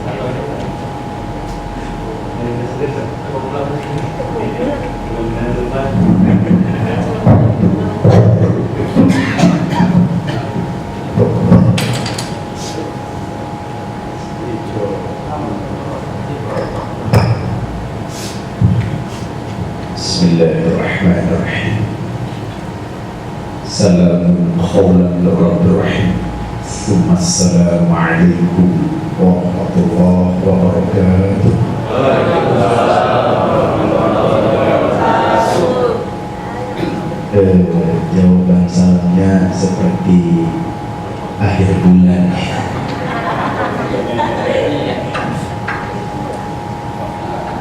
Bismillahirrahmanirrahim. Salamun qawlan min Rabbir Rahim. Assalamualaikum warahmatullahi wabarakatuh. Jawaban salamnya seperti akhir bulan.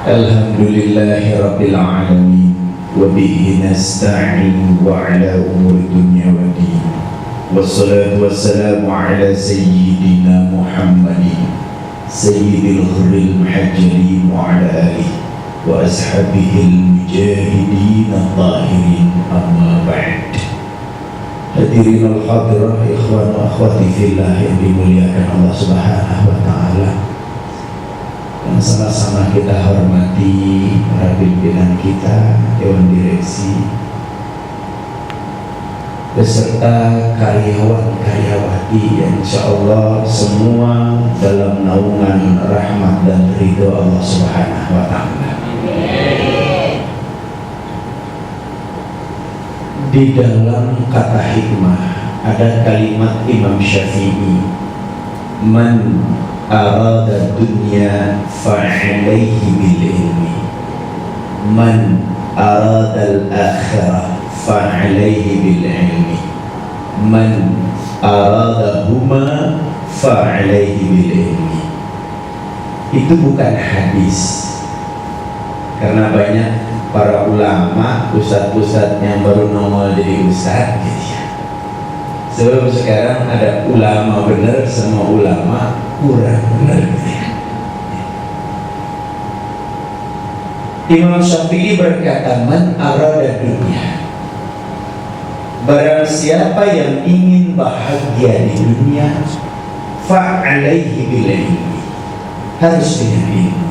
Alhamdulillahi Rabbil Alamin. Wabihi nasta'in wa ala umuri dunya wa din. Wassalatu wassalamu ala sayyidina Muhammadin sayyidil ghurril muhajjalin wa ala alihi wa ashabihil mujahidin al-tahirin, amma ba'd. Hadirin al-hadirah, ikhwan wa akhwati fillah yang dimuliakan Allah subhanahu wa ta'ala, yang sama-sama kita hormati para pimpinan kita, Dewan Direksi, beserta karyawan-karyawati yang insyaallah semua dalam naungan rahmat dan ridho Allah subhanahu wa ta'ala. Di dalam kata hikmah ada kalimat Imam Syafi'i, man arada dunya fa'alaihi bil ilmi, man arada al-akhirah fa'alaihi bil ilmi, man aradahuma fa'alaihi bil ilmi. Itu bukan hadis, karena banyak para ulama, ustadz-ustadz yang baru nongol jadi ustadz gitu ya. Sebelum sekarang ada ulama benar, semua ulama kurang benar gitu ya. Imam Syafi'i berkata, man arada dunia, barang siapa yang ingin bahagia di dunia, fa'alaihi bil ilmi, harus dengan ilmu.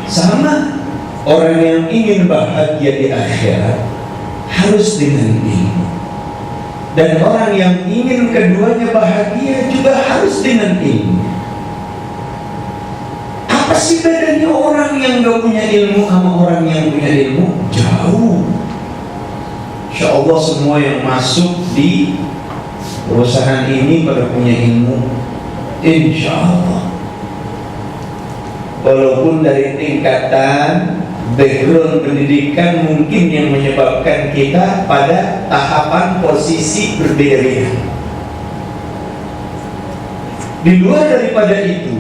Sama orang yang ingin bahagia di akhirat harus dengan ilmu. Dan orang yang ingin keduanya bahagia juga harus dengan ilmu. Apa sih bedanya orang yang gak punya ilmu sama orang yang punya ilmu? Jauh. Insya Allah semua yang masuk di perusahaan ini pada punya ilmu, insya Allah. Walaupun dari tingkatan background pendidikan mungkin yang menyebabkan kita pada tahapan posisi berbeda-beda. Di luar daripada itu,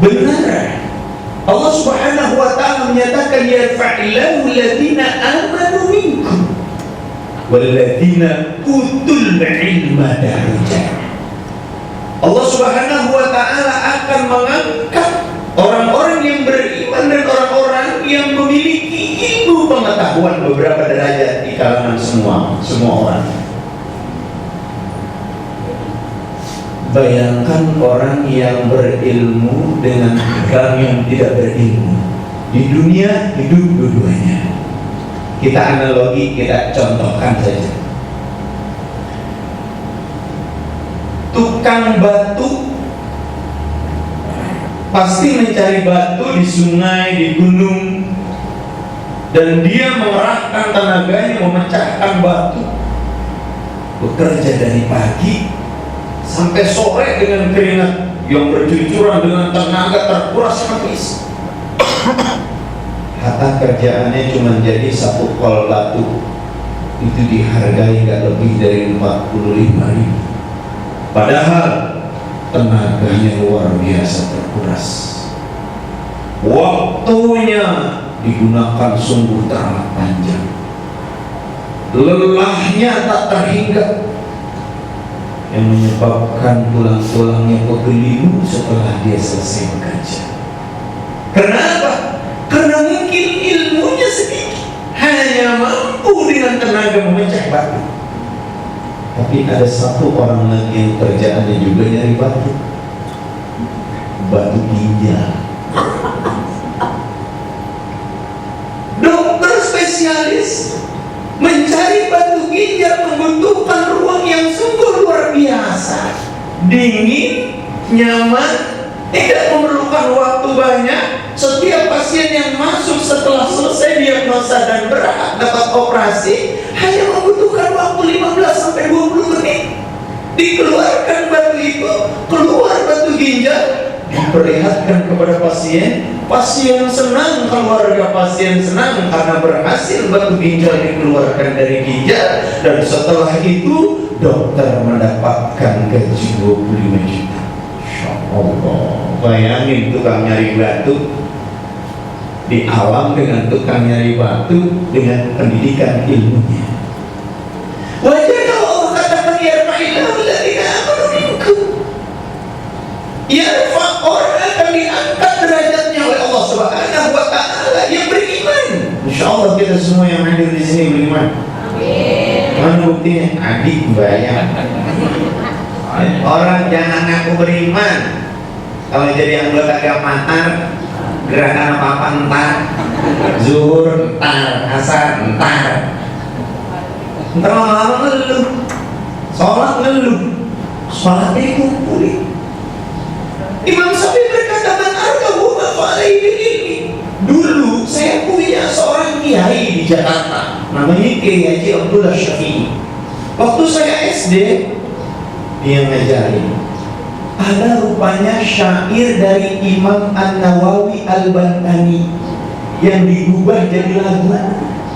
benar Allah subhanahu wa ta'ala menyatakan, yarfa'illahu alladhina amanu minkum walladhina utul ilma darajat. Allah subhanahu wa ta'ala akan mengangkat orang-orang yang beriman dan orang-orang yang memiliki ilmu pengetahuan beberapa derajat di kalangan semua orang. Bayangkan orang yang berilmu dengan orang yang tidak berilmu. Di dunia hidup dua-duanya. Kita analogi, kita contohkan saja. Tukang batu pasti mencari batu di sungai, di gunung, dan dia mengerahkan tenaganya memecahkan batu. Bekerja dari pagi sampai sore dengan keringat yang bercucuran, dengan tenaga terkuras habis. Hatta kerjaannya cuma jadi sapu kol batu, itu dihargai nggak lebih dari 45.000. Padahal tenaganya luar biasa terkuras. Waktunya digunakan sungguh teramat panjang. Lelahnya tak terhingga, yang menyebabkan tulang-tulangnya kegelimu setelah dia selesai bekerja. Kenapa? Karena mungkin ilmunya sedikit, hanya mampu dengan tenaga memecah batu. Tapi ada satu orang lagi yang kerjaannya juga nyari batu. batu ginjal. Dokter spesialis mencari batu ginjal membutuhkan ruang yang sungguh luar biasa, dingin, nyaman, tidak memerlukan waktu banyak. Setiap pasien yang masuk setelah selesai diagnosa dan berhak dapat operasi hanya membutuhkan waktu 15-20 menit. Dikeluarkan batu itu, keluar batu ginjal, diperlihatkan kepada pasien. Pasien senang, keluarga pasien senang karena berhasil batu ginjal dikeluarkan dari ginjal. Dan setelah itu dokter mendapatkan gaji 25 juta. Insya Allah. Bayangin tukang nyari batu di alam dengan tukang nyari batu dengan pendidikan ilmunya. Wajar kalau Allah katakan yarfa'illahu alladziina aamanu minkum. Yarfa', orang akan diangkat derajatnya oleh Allah Subhanahu wa taala yang beriman. Insyaallah kita semua yang hadir di sini beriman. Amin. Mana buktinya? Adik bayang. Orang jangan ngaku beriman. Kalau jadi anggota Gamatar, gerakan apa-apa entar, zuhur entar, asar entar, lama-lama ngeluh, sholat ngeluh, sholatnya kumpuli. Imam Syafi'i berkata, man arkahu mafa'alaihi ini. Dulu saya punya seorang kiai di Jakarta, namanya Kiai Haji Abdullah Syafi'i. Waktu saya SD, dia ngajarin. Ada rupanya syair dari Imam An-Nawawi Al-Bantani yang diubah jadi lagu.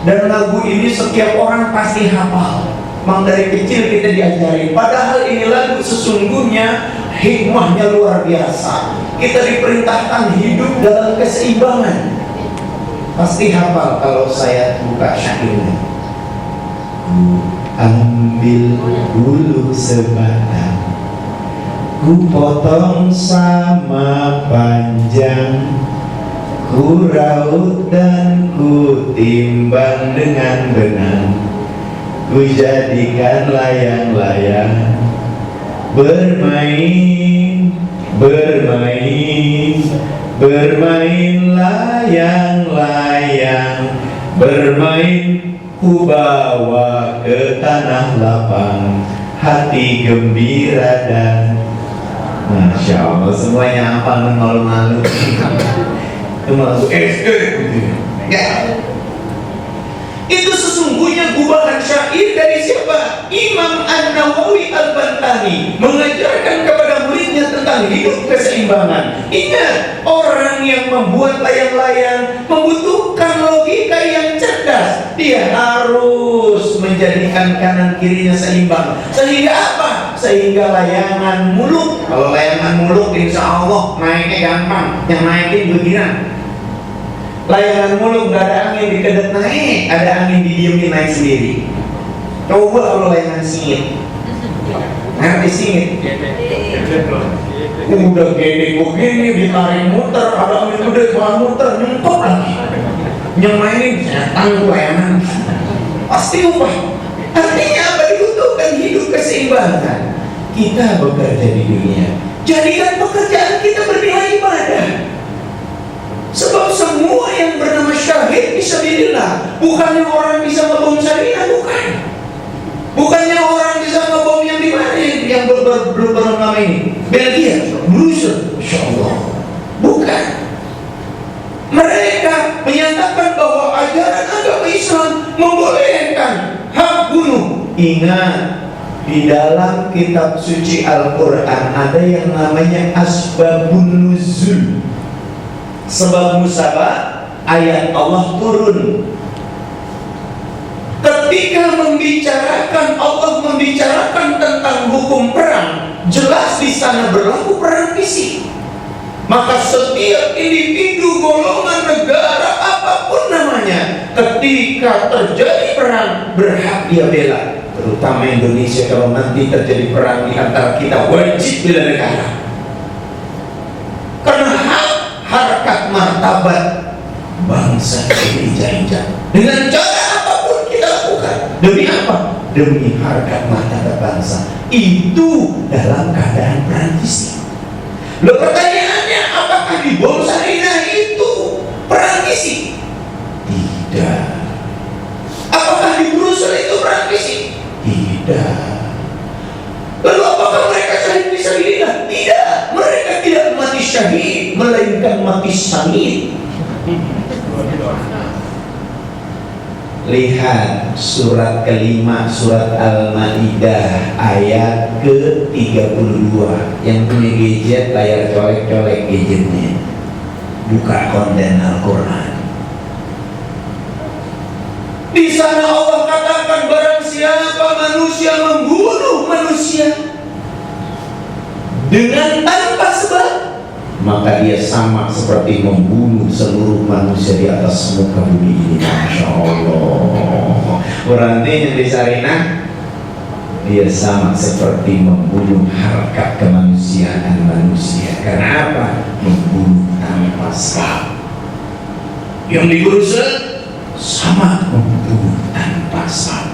Dan lagu ini setiap orang pasti hafal. Memang dari kecil kita diajarin. Padahal ini lagu sesungguhnya hikmahnya luar biasa. Kita diperintahkan hidup dalam keseimbangan. Pasti hafal kalau saya buka syairnya. Ambil bulu sebatang, ku potong sama panjang, ku raut dan ku timbang dengan benang, ku jadikan layang-layang, bermain, bermain, bermain layang-layang, bermain, ku bawa ke tanah lapang, hati gembira dan Masya Allah, semuanya apa malu-malu. Itu malu SD gitu. Ya. Itu sesungguhnya gubahan syair dari siapa? Imam An-Nawawi Al-Bantani mengajarkan kepada muridnya tentang hidup keseimbangan. Ingat, orang yang membuat layang-layang membutuhkan logika yang cerdas. Dia harus menjadikan kanan kirinya seimbang. Sehingga apa? Sehingga layangan muluk. Kalau layangan muluk insya Allah naiknya gampang. Yang naikin beginian. Layangan muluk gak ada angin dikedet naik, ada angin didiemin naik sendiri. Coba kalau layangan singit. Ngerti singit? Udah gede begini ditarik muter, ada angin gede malah muter, nyentop lagi. Yang mainin setan layangan. Pasti upah. Artinya apa? Dibutuhkan hidup keseimbangan. Kita bekerja di dunia, jadikan pekerjaan kita bernilai ibadah. Sebab semua yang bernama syahid fisabilillah, bukannya orang bisa ngebom syariah, bukan. Bukannya orang bisa ngebom yang di mana yang belum nama ini, Belgia, Brussels, Insya Allah. Bukan. Mereka menyatakan bahwa ajaran agama Islam membolehkan hak bunuh. Ingat, di dalam kitab suci Al-Quran ada yang namanya asbabun nuzul. Sebab musabah ayat Allah turun. Ketika Allah membicarakan tentang hukum perang, jelas di sana berlaku perang fisik. Maka setiap individu, golongan, negara, apapun namanya, ketika terjadi perang berhak dia bela. Terutama Indonesia, kalau nanti terjadi perang di antara kita, wajib bela negara. Karena harkat martabat bangsa ini diinjak. Dengan cara apapun kita lakukan. Demi apa? Demi harkat martabat bangsa. Itu dalam keadaan perang fisik. Loh, pertanyaannya, yang mati sangit. Lihat surat kelima, surat Al-Maidah ayat ke-32. Yang punya gadget layar colek-colek gadgetnya, buka konten Al-Quran. Di sana Allah katakan, barang siapa manusia membunuh manusia dengan tanpa sebab, maka dia sama seperti membunuh seluruh manusia di atas muka bumi ini. Masya Allah. Berarti yang di Sarinah, dia sama seperti membunuh harkat kemanusiaan manusia. Karena apa? Membunuh tanpa sebab. Yang di Gurusel sama membunuh tanpa sebab.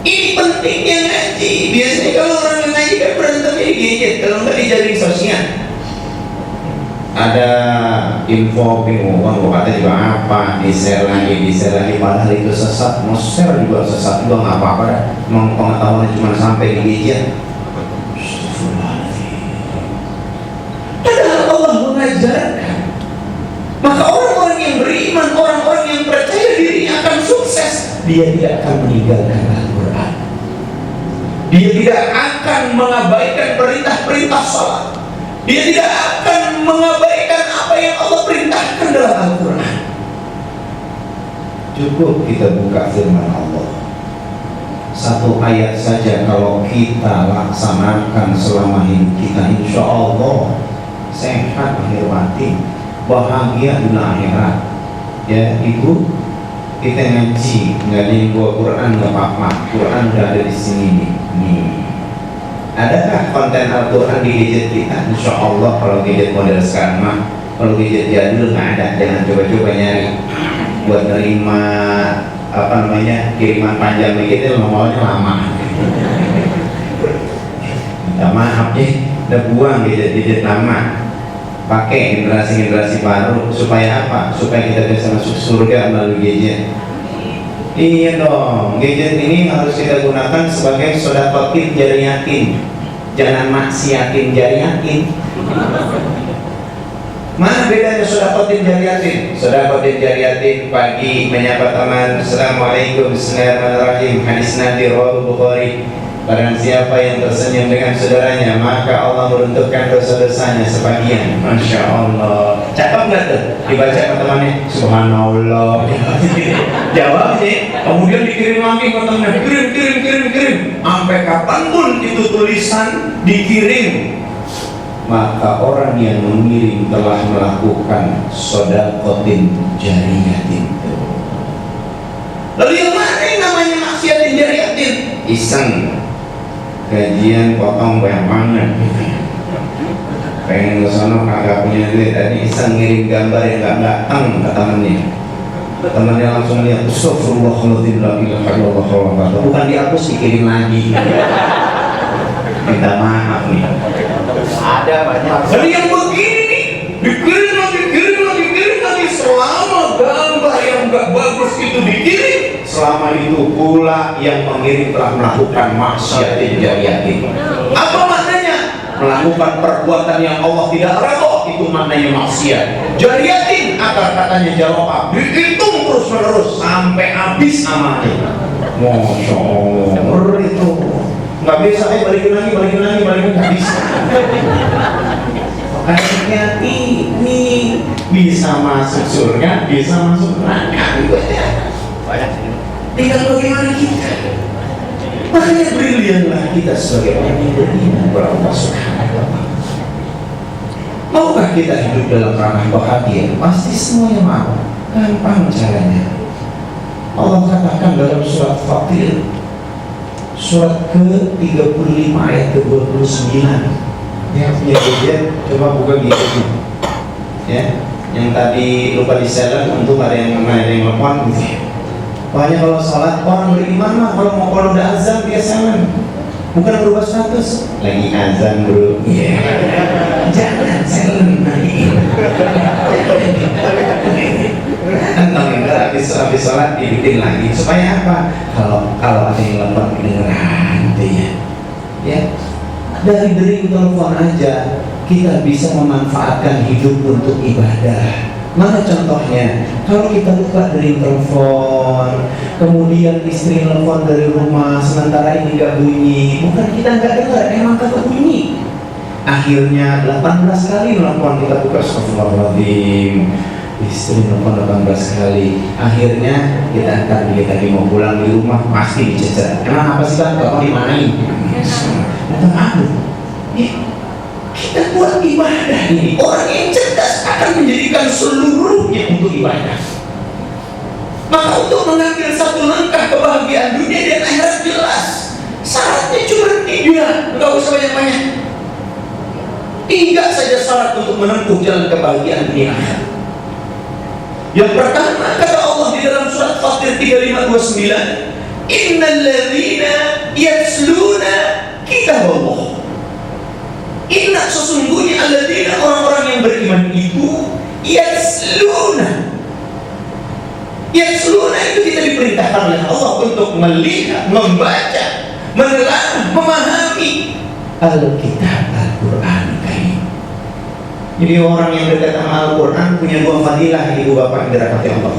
Ini pentingnya ngaji. Biasanya kalau orang ngaji kan berantemnya di gadget, kalau nggak di jaring sosial. Ada info uang kata juga apa, di share lagi, padahal itu sesat. Mau share juga sesat juga nggak apa-apa dah. Memang pengetahuan cuma sampai di gadget. Padahal Allah mengajarkan. Maka orang-orang yang beriman, orang-orang yang percaya dirinya akan sukses, dia tidak akan meninggalkan Al-Quran. Dia tidak akan mengabaikan perintah-perintah salat. Dia tidak akan mengabaikan apa yang Allah perintahkan dalam Al-Quran. Cukup kita buka firman Allah. Satu ayat saja kalau kita laksanakan selama hidup kita, insya Allah sehat lahir batin, bahagia dunia akhirat. Ya ibu, kita ngaji nggak ada yang bawa Quran nggak apa-apa, Quran udah ada di sini nih. Adakah konten Al-Quran di gadget kita? Insya Allah kalau gadget model sekarang mah, kalau gadget jadul nggak ada. Jangan coba-coba nyari buat nerima apa namanya kiriman panjang begitu, nomornya lama. Minta maaf ya, udah buang gadget lama, pakai generasi baru. Supaya apa? Supaya kita bisa masuk surga melalui gadget. Iya dong, gadget ini harus kita gunakan sebagai sedekah jariyatin. Jangan maksiatin jariyatin. Mana bedanya sedekah jariyatin? Sedekah jariyatin pagi menyapa teman, Assalamualaikum, Bismillahirrahmanirrahim. Hadis Nabi riwayat Bukhari. Barang siapa yang tersenyum dengan saudaranya, maka Allah meruntuhkan dosa-dosanya sebagian. Masya Allah. Cakep nggak tuh? Dibaca ke temannya, Subhanallah. Jawabnya, kemudian dikirim lagi ke temannya, kirim. Sampai kapanpun itu tulisan dikirim, maka orang yang mengirim telah melakukan sedekahtin jariyatin. Lalu yang mana yang namanya maksiatin jariyatin? Iseng. Gajian potong banyak banget, pengen ke sana kagak punya duit, tadi iseng ngirim gambar yang gak datang ke temannya langsung lihat, astagfirullahaladzim, la ilaha illallah, bukan dihapus, dikirim lagi. Minta maaf nih, ada banyak. Jadi yang begini nih, dikirim lagi, selama gambar yang gak bagus itu dikirim, selama itu pula yang pengirim telah melakukan maksiatin jariyatin. Apa maknanya? Melakukan perbuatan yang Allah tidak redha, itu maknanya maksiat. Jariyatin akar katanya jawab, dihitung terus menerus sampai habis amalnya. Masya Allah, itu nggak bisa, balikin lagi, nggak bisa. Kayaknya ini bisa masuk surga, bisa masuk neraka gitu ya. Tinggal bagaimana kita. Makanya brilianlah kita sebagai orang yang beriman kepada Allah Subhanahu wa Ta'ala. Maukah kita hidup dalam ranah bahagia? Pasti semuanya mau. Gampang caranya. Allah katakan dalam surat Fatir, surat ke-35 ayat ke-29. Yang punya gadget, coba buka gadgetnya. Ya, yang tadi lupa di-silent, untuk ada yang telepon gitu. Pokoknya kalau sholat, orang beriman mah kalau udah azan dia silent, bukan berubah status. Lagi azan bro, iya. Jangan silent lagi. Entah enggak habis sholat dibikin lagi supaya apa? Kalau ada yang telepon kedengeran gitu ya. Ya, dari telepon aja kita bisa memanfaatkan hidup untuk ibadah. Mana contohnya? Kalau kita buka dari telepon, kemudian istri telepon dari rumah, sementara ini gak bunyi, bukan kita gak dengar, emang kagak bunyi. Akhirnya 18 kali telepon, kita buka, astagfirullahaladzim, istri telepon 18 kali. Akhirnya kita akan lagi mau pulang di rumah, pasti dicecer. Emang apa sih Bang? Kau dimanain? Minta maaf. Kita buat ibadah ini, orang yang cerdas akan menjadikan seluruhnya untuk ibadah. Maka untuk mengambil satu langkah kebahagiaan dunia dan akhirat jelas syaratnya cuma 3, nggak usah banyak-banyak. 3 saja syarat untuk menempuh jalan kebahagiaan dunia akhirat. Yang pertama kata Allah di dalam surat Fatir 3529, innal ladzina yatsluna kitaballah. Inna sesungguhnya alladzina orang-orang yang beriman itu yatsluna. Yatsluna itu kita diperintahkan oleh Allah untuk melihat, membaca, menelaah, memahami Alkitab Al-Quran Karim. Jadi orang yang dekat sama Al-Quran punya 2 fadilah, ibu bapak yang dirahmati Allah.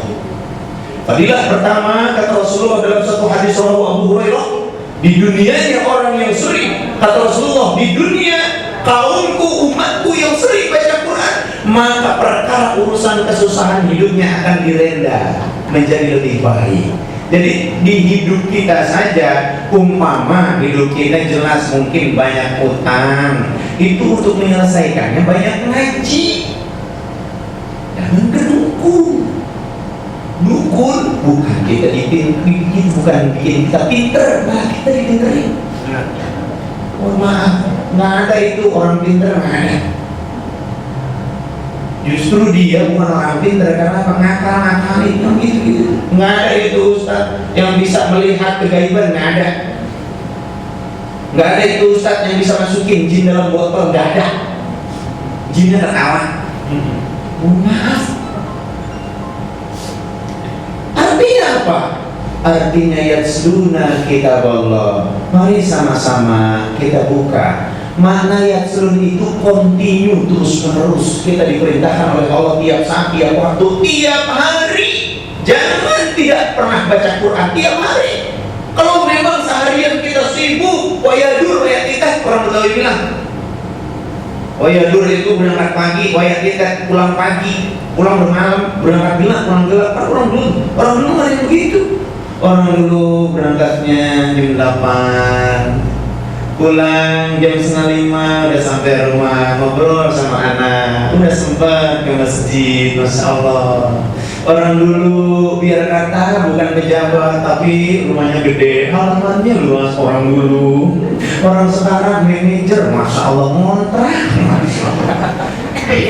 Fadilah pertama kata Rasulullah dalam satu hadis rawahu Abu Hurairah, di dunianya orang yang sering, kata Rasulullah, di dunia kaumku, umatku yang sering baca Quran, maka perkara urusan kesusahan hidupnya akan direnda menjadi lebih baik. Jadi di hidup kita saja, umpama hidup kita jelas mungkin banyak utang, itu untuk menyelesaikannya banyak ngaji. Jangan kedukun. Dukun bukan kita bikin, bukan bikin kita pinter, malah kita didengerin. Oh maaf, nggak ada itu orang pinter, nggak ada. Justru dia bukan orang pinter karena ngakal-ngakalin yang gitu-gitu. Nggak ada itu Ustaz yang bisa melihat kegaiban, nggak ada. Nggak ada itu Ustaz yang bisa masukin jin dalam botol, nggak ada. Jinnya tertawa. Maaf. Artinya apa? Artinya yatsluna kitab Allah. Mari sama-sama kita buka. Makna yatslun itu kontinu, terus menerus. Kita diperintahkan oleh Allah tiap saat, tiap waktu, tiap hari. Jangan tidak pernah baca Quran tiap hari. Kalau memang seharian kita sibuk, wayadur wayatitat, orang Betawi bilang. Wayadur itu berangkat pagi, wayatitat pulang pagi, pulang bermalam, berangkat gelap, pulang gelap. Kan orang dulu nggak ada begitu. Orang dulu berangkatnya jam 8, pulang jam 4:30, udah sampai rumah, ngobrol sama anak, udah sempat ke masjid, Masya Allah. Orang dulu biar kata bukan pejabat, tapi rumahnya gede, halamannya luas. Orang dulu, orang sekarang manajer, Masya Allah, ngontrak.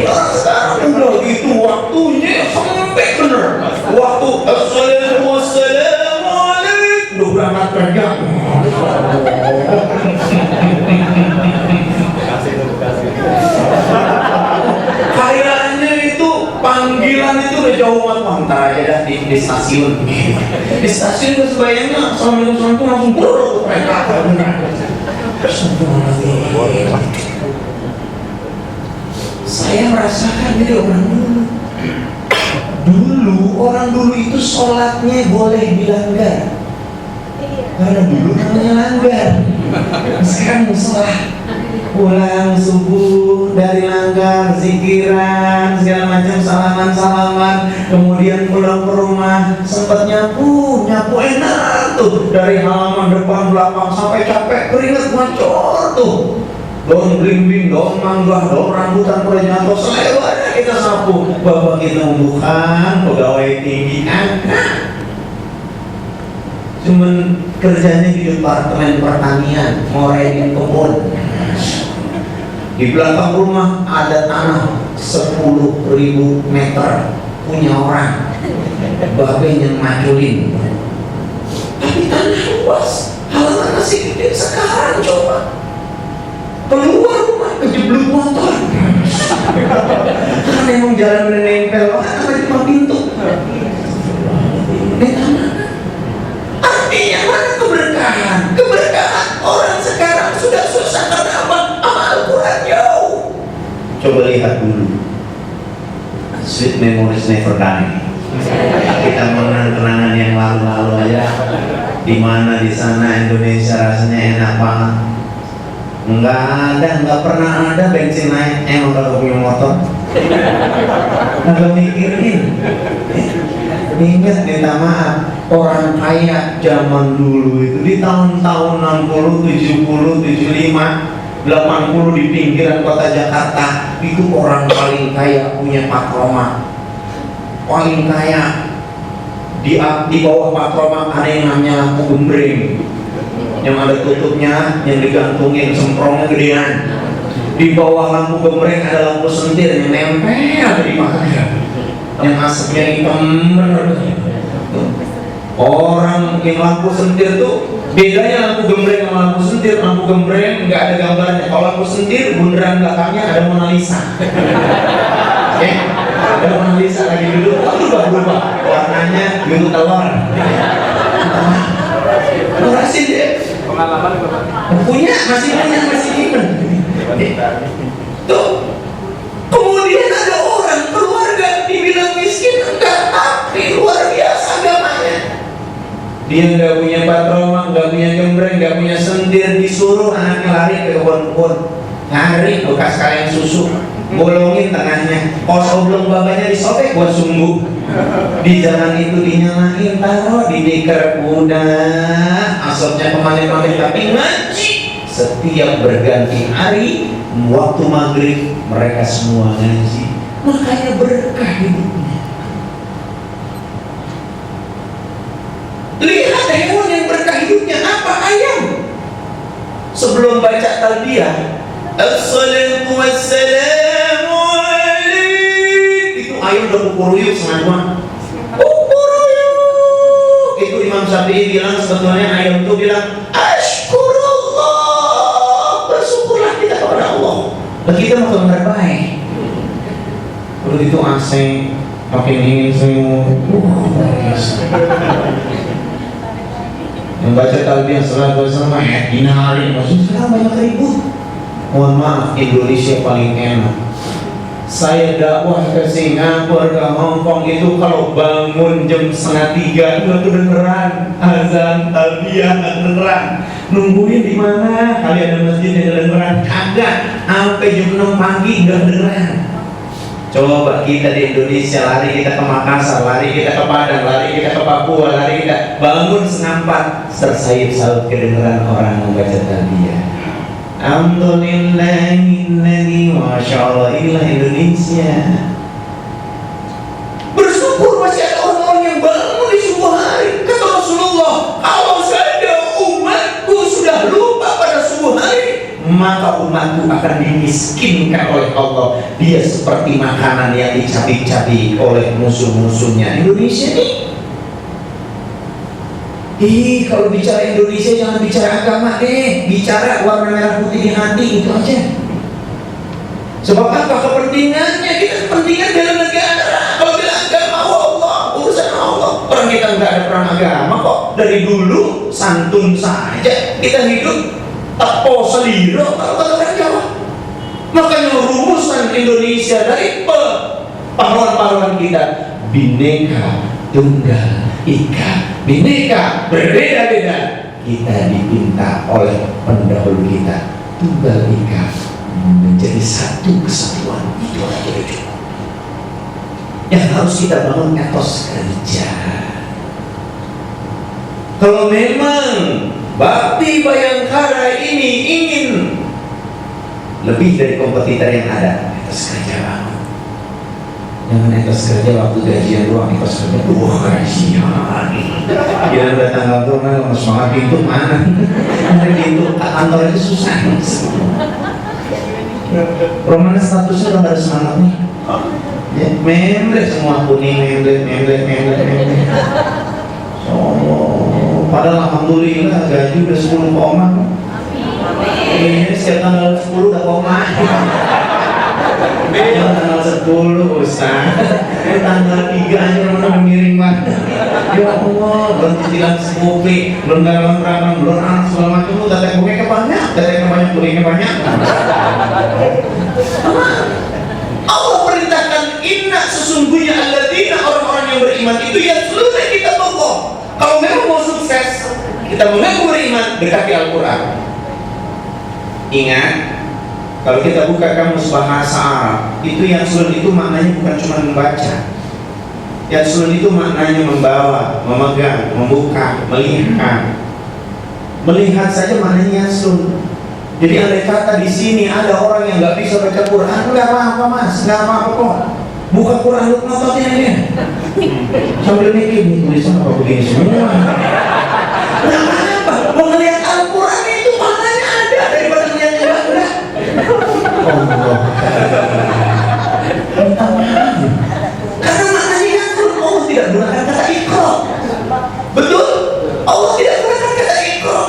Orang sekarang udah gitu waktunya sampai bener. Waktu assalamualaikum udah berangkat kerja. Kayaknya itu panggilan itu udah jauh banget. Ntar aja dah di stasiun. Di stasiun gue sebayangnya assalamualaikum langsung buruk mereka. Saya merasakan jadi orang dulu. Orang dulu itu sholatnya boleh dilanggar. Karena dulu namanya langgar. Sekarang musola. Pulang subuh dari langgar, zikiran, segala macam, salaman-salaman. Kemudian pulang ke rumah, sempat nyapu enak tuh. Dari halaman depan belakang sampai capek, keringat ngacor tuh. Daun belimbing, daun mangga, daun rambutan pada jatuh, selebarnya kita sapu. Bapak kita bukan pegawai tinggi anak, cuman kerjanya di departemen pertanian, ngorein kebun. Di belakang rumah ada tanah 10.000 meter punya orang, babenya maculin. Tapi tanah luas, halaman masih gede. Sekarang coba keluar rumah kejeblut motor karena emang jalan menempel sama di depan pintu. Artinya mana keberkahan? Keberkahan orang sekarang sudah susah karena apa? Sama Al-Quran jauh. Coba lihat dulu, sweet memories never die. Kita mengenang kenangan yang lalu-lalu aja. Di mana di sana Indonesia rasanya enak banget. Nggak pernah ada bensin naik. Emang kalau punya motor, nggak mikirin. Ingat, minta maaf, orang kaya zaman dulu itu di tahun-tahun 60, 70, 75, 80 di pinggiran kota Jakarta itu orang paling kaya punya patroma, paling kaya. Di bawah patroma ada yang namanya lampu gembreng yang ada tutupnya, yang digantungin semprongnya gedean. Di bawah lampu gembreng ada lampu sentir yang nempel di mana, yang asapnya hitam bener. Orang yang lampu sentir tuh bedanya lampu gembreng sama lampu sentir. Lampu gembreng nggak ada gambarnya. Kalau lampu sentir bundaran belakangnya ada Mona Lisa. Ada Mona Lisa lagi dulu. Berubah warnanya biru telur. Rasin deh. Pengalaman punya masih even. Tuh. Kemudian ada orang keluarga dibilang miskin enggak, tapi luar biasa agamanya. Dia nggak punya patroma, nggak punya gembreng, nggak punya sentir, disuruh anaknya lari ke kebun-kebun, nyari bekas kaleng susu, bolongin tengahnya, kos oblong babanya disobek buat sumbu. Di jalan itu dinyalain, taruh di tikar, udah asapnya kemana-mana, tapi ngaji. Setiap berganti hari, waktu maghrib mereka semua ngaji, makanya berkah hidupnya. Lihat hewan yang berkah hidupnya apa? Ayam. Sebelum baca talbiyah, Assalamualaikum wassalamu alaikum, itu ayam udah kukuruyuk semua. Kukuruyuk. Itu Imam Syafi'i bilang sebetulnya ayam itu bilang Ashkurullah, bersyukurlah kita kepada Allah. Kita makan terbaik. Kalau itu asing, makin ingin semua. Yang baca talbiyah sallallahu alaihi wasallam dinari, maksudnya sekarang banyak ribut. Mohon maaf, Indonesia paling enak. Saya dakwah ke Singapura, ke Hong Kong itu kalau bangun jam 2:30 itu kedengeran azan talbiyah, kedengeran. Nungguin di mana? Kali ada masjid yang kedengeran? Kagak. Sampai jam 6 pagi nggak kedengeran. Coba kita di Indonesia, lari kita ke Makassar, lari kita ke Padang, lari kita ke Papua, lari kita bangun 3:30, tersayip saut kedengeran orang membaca talbiyah. Alhamdulillahilladzi, masya Allah, inilah Indonesia. Bersyukur masih ada orang-orang yang bangun di subuh hari. Kata Rasulullah, kalau saja umatku sudah lupa pada subuh hari, maka umatku akan dimiskinkan oleh Allah. Dia seperti makanan yang dicabi-cabi oleh musuh-musuhnya. Indonesia nih. Kalau bicara Indonesia jangan bicara agama deh, bicara warna merah putih di hati, itu aja. Sebab apa kepentingannya? Kita kepentingan bela negara. Kalau bela agama Allah, urusan Allah. Orang kita nggak ada perang agama kok. Dari dulu santun saja kita hidup. Tepo seliro kalau kata orang Jawa. Makanya rumusan Indonesia dari pahlawan-pahlawan kita, Bhinneka Tunggal Ika. Bhinneka berbeda-beda. Kita dipinta oleh pendahulu kita, Tunggal Ika, menjadi satu kesatuan. Itu aja yang harus kita bangun, etos kerja. Kalau memang Bakti Bayangkara ini ingin lebih dari kompetitor yang ada, etos kerja banget. Jangan etos kerja waktu gajian doang, etos kerja gajian. Gila udah tanggal tuh kan, semangat pintu mana? Dari pintu kantor itu susah. Romana statusnya udah ada semangat nih. Ya, memble semua kuning, memble. Padahal alhamdulillah gaji udah 10 koma. Ini setiap tanggal 10 udah koma. Jangan tanggal 10 Ustaz. Tanggal 3 aja udah miring banget. Ya Allah, belum cicilan sekopi, belum dalam rangkang, belum anak segala macam. Lu tetek bukenya banyak, kulingnya banyak. kita mengaku beriman, dekati Al-Quran. Ingat, kalau kita buka kamus bahasa Arab, itu yang sulun itu maknanya bukan cuma membaca. Yang sulun itu maknanya membawa, memegang, membuka, melihat. Melihat saja maknanya sulun. Jadi andai kata di sini ada orang yang nggak bisa baca Quran, nggak apa-apa mas, nggak apa-apa kok. Buka Quran lu ngototin aja. Sambil mikir nih tulisan apa begini semua. Nggak apa-apa. Mau ngelihat Al-Quran itu maknanya ada daripada ngelihat yang ada. Allah. Karena maknanya kan Allah tidak gunakan kata ikra. Betul? Allah tidak gunakan kata ikra.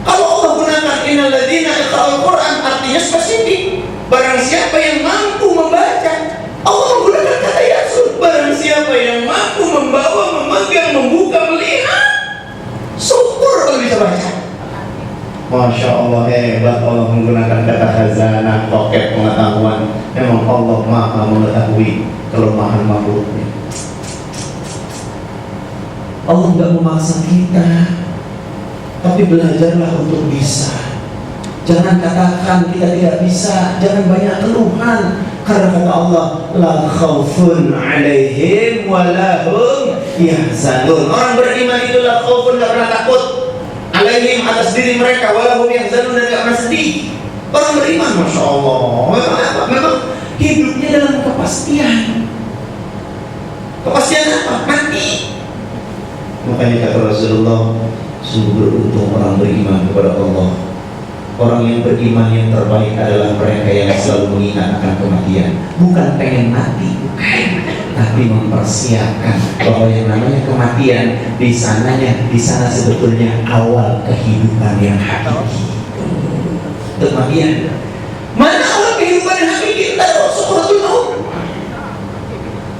Kalau Allah gunakan innal ladzina yaqra'ul Qur'an artinya spesifik. Barang siapa yang mampu membaca. Allah menggunakan kata yasun. Barang siapa yang mampu membawa, memegang, membuka, melihat. Syukur kalau bisa baca. Masya Allah, hebat Allah menggunakan kata khazanah, poket pengetahuan. Memang Allah maha mengetahui kelemahan makhluknya. Allah tidak memaksa kita, tapi belajarlah untuk bisa. Jangan katakan kita tidak bisa. Jangan banyak keluhan. Karena kata Allah, la khaufun alaihim wa lahum yahzanun. Orang beriman itu la khaufun, tidak pernah takut. Alaihim, atas diri mereka, wa lahum yahzanun, dan tidak pernah sedih. Orang beriman, Masya Allah, memang hidupnya dalam kepastian. Kepastian apa? Mati. Makanya kata Rasulullah, sungguh beruntung orang beriman kepada Allah. Orang yang beriman yang terbaik adalah mereka yang selalu mengingat akan kematian. Bukan pengen mati, bukan, tapi mempersiapkan bahwa yang namanya kematian di sana sebetulnya awal kehidupan yang hakiki. Kematian. Mana awal kehidupan yang hakiki? Tidak ada sukaratul maut.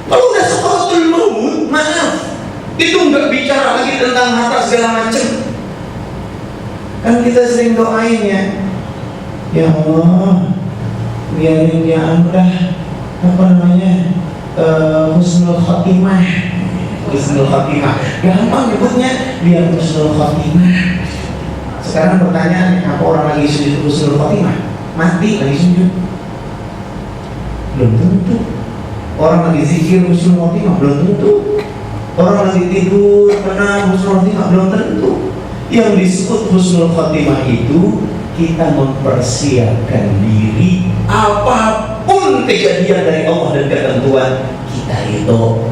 Kalau udah sukaratul maut, maaf, itu nggak bicara lagi tentang harta segala macam. Kan kita sering doain ya Allah, biarin dia Anda husnul khatimah. Husnul khatimah gampang nyebutnya, biar husnul khatimah. Sekarang pertanyaan, apa orang lagi sujud husnul khatimah? Mati lagi sujud? Belum tentu. Orang lagi zikir husnul khatimah? Belum tentu. Orang lagi tidur tenang husnul khatimah? Belum tentu. Yang disebut husnul khatimah itu kita mempersiapkan diri apapun kejadian dari Allah dan ketentuan kita ridho.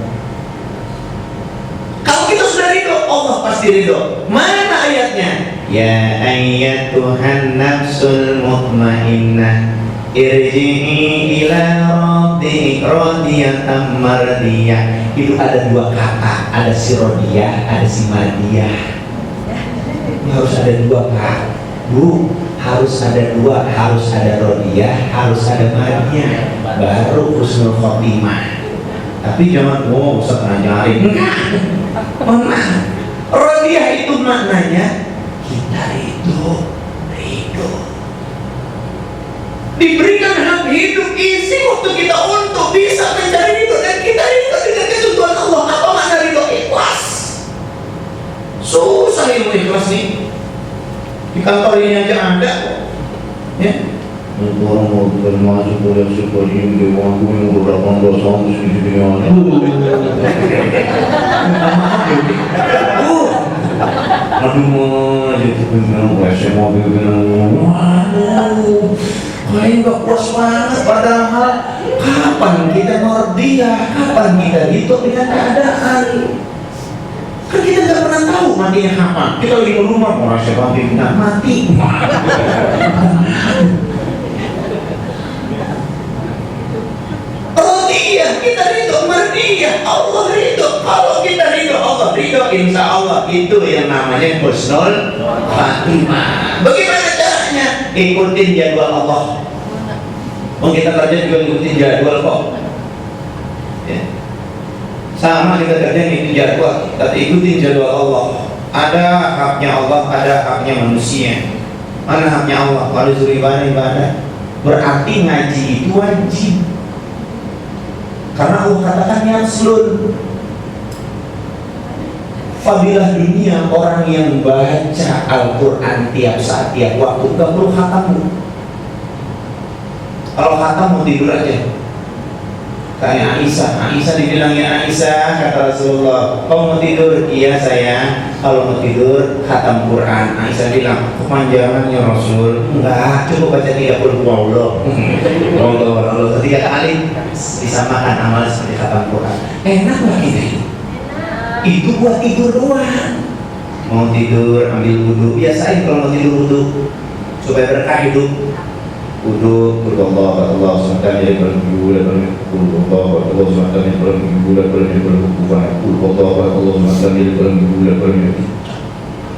Kalau kita sudah ridho, Allah pasti ridho. Mana ayatnya? Ya ayyatuhan nafsul mutmainnah irji'i ila rabbik radiyatan mardiyah. Itu ada dua kata, ada si radiyah, ada si mardiyah. Harus ada dua Kak, Bu, harus ada dua, harus ada rodiyah, harus ada mardiyah, baru husnul khotimah. Tapi jangan usah ngajarin. Enggak. Rodiyah itu maknanya kita itu ridho. Diberikan hak hidup, isi waktu kita untuk bisa mencari ridho, dan kita ridho dengan ketentuan Allah. Apa makna ridho? Ikhlas. Susah ilmu ikhlas nih. Di kantor ini aja ada, ya. Orang mau masuk kuliah psikologi di bawah gue udah 18 tahun di sini ada. Aduh mah jadi pimpinan SMA pimpinan. Waduh, kayak nggak puas banget. Padahal kapan kita merdeka, kapan kita hidup dengan keadaan. Kan kita nggak pernah tahu matinya kapan. Kita lagi di rumah, mau siapa pimpinan mati. Rodiyah, kita ridho, mardiyah, Allah ridho. Kalau kita ridho, Allah ridho, insya Allah itu yang namanya husnul khatimah. Bagaimana caranya? Ikutin jadwal Allah. Oh, kita kerja juga ikutin jadwal kok. Ya. Sama kita kerja ngikutin jadwal, tapi ikutin jadwal Allah. Ada haknya Allah, ada haknya manusia. Mana haknya Allah? Kalau disuruh ibadah, berarti ngaji itu wajib. Karena Allah katakan yaslun fadilah dunia orang yang baca Al-Quran tiap saat, tiap waktu, gak perlu khatam. Kalau khatam mau tidur aja. Kayak Aisyah dibilang, ya Aisyah, kata Rasulullah, kau mau tidur? Iya sayang, kalau mau tidur khatam Quran. Aisyah bilang, kepanjangan ya Rasul. Enggak, cukup baca 30 Allah. Allah 3 kali disamakan amal seperti khatam Quran. Enak lah ini. Itu buat tidur doang. Mau tidur ambil wudhu, biasain kalau mau tidur wudhu supaya berkah hidup. Wudhu, Allah SWT jadi berminggu, Allah SWT jadi berminggu, Allah SWT jadi berminggu.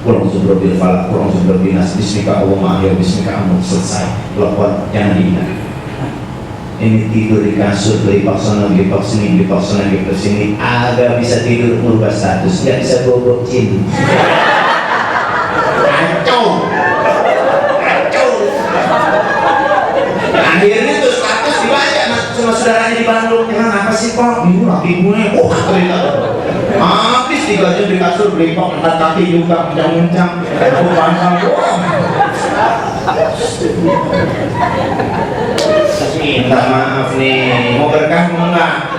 Kurang sebelum falak, kurang sebelum binas. Bismika Allahumma ya bismika amun, selesai. Lakukan, jangan diingat. Ini tidur di kasur, lipat sana, lipat sini, lipat sini, agak bisa tidur merubah status, nggak bisa bobok jin. Akhirnya tuh status dibaca sama saudaranya di Bandung. Emang apa sih Pak? Ini laki gue. Oh, cerita. Habis 3 jam di kasur beli Pak, angkat kaki juga mencang-mencang. Aku pantang. Minta maaf nih. Mau berkah enggak?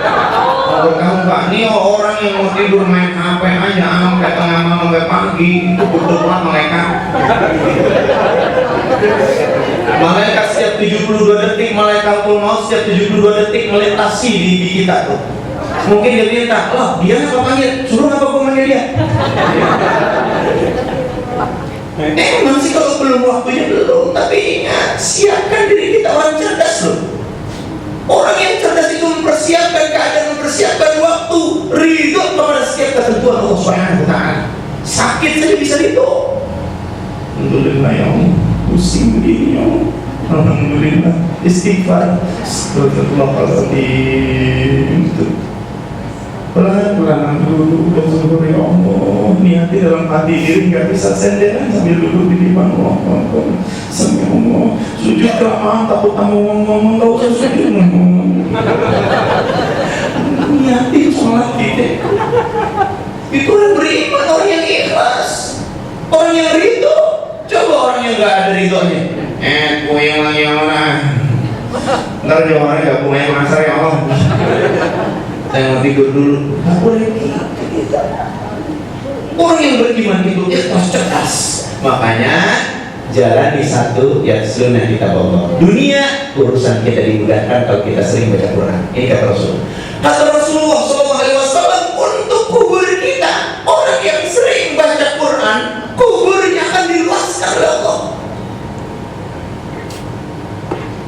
Mau berkah enggak? Nih orang yang mau tidur main HP aja sampai tengah malam sampai pagi itu berdoa malaikat. Malaikat setiap 72 detik, malaikatul maut setiap 72 detik melintasi di kita tuh. Mungkin dia minta, loh dia ngapa panggil? Suruh ngapa gue manggil dia? Emang sih kalau belum waktunya belum, tapi ingat, siapkan diri kita. Orang cerdas loh. Orang yang cerdas itu mempersiapkan keadaan, mempersiapkan waktu, ridho kepada setiap ketentuan Allah Subhanahu wa Ta'ala. Sakit saja bisa ridho. Alhamdulillah ya Allah, pusing begini ya Allah. Alhamdulillah, istighfar. Astagfirullahaladzim. Pelan-pelan dulu, bersyukur ya Allah. Niati dalam hati diri nggak bisa senderan sambil duduk di depan Allah. Sambil ngomong, sujud kelamaan takut kamu ngomong, nggak usah sujud ngomong. Niati sholat kita. Itu orang beriman, orang yang ikhlas, orang yang ridho. Coba orang yang nggak ada ridhonya. Puyeng lagi orang. Ntar jawabannya nggak punya masa ya Allah. Saya mau tidur dulu. Nggak boleh gitu. Orang yang beriman itu ikhlas, cerdas. Makanya jalan di satu ya sunnah kita bawa. Dunia urusan kita dimudahkan kalau kita sering baca Quran. Ini kata Rasul. Kata Rasulullah SAW, untuk kubur kita, orang yang sering baca Quran, kuburnya akan diluaskan oleh Allah.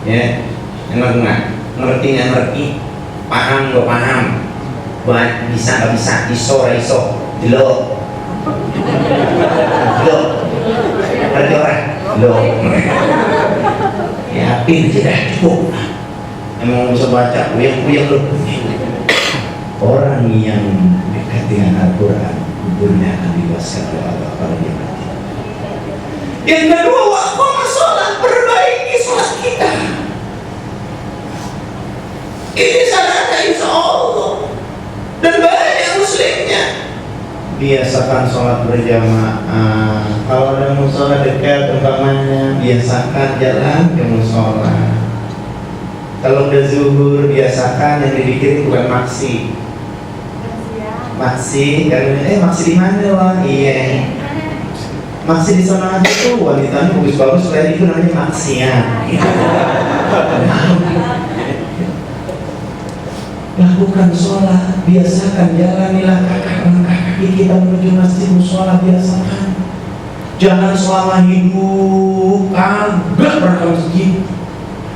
Ya, ngerti nggak ngerti, paham nggak paham, bisa nggak bisa, iso dilo, berarti orang, ya pin tidak cukup, emang bisa baca, uyang lo. Orang yang dekat dengan Al-Quran, kuburnya akan diluaskan oleh Allah pada dia mati. Yang kedua, waktu sholat, perbaiki sholat kita. Ini sarannya insya Allah. Dan banyak muslimnya. Biasakan sholat berjamaah. Kalau ada musola dekat umpamanya, biasakan jalan ke musola. Kalau udah zuhur, biasakan yang dibikin bukan maksi. Maksi, maksi di mana wah? Iya. Maksi di sana aja tuh, wanitanya bagus-bagus, selain itu namanya maksiat. Lakukan sholat, biasakan, jalanilah kaki kita menuju masjid musola, biasakan. Jangan selama hidup kagak pernah ke masjid,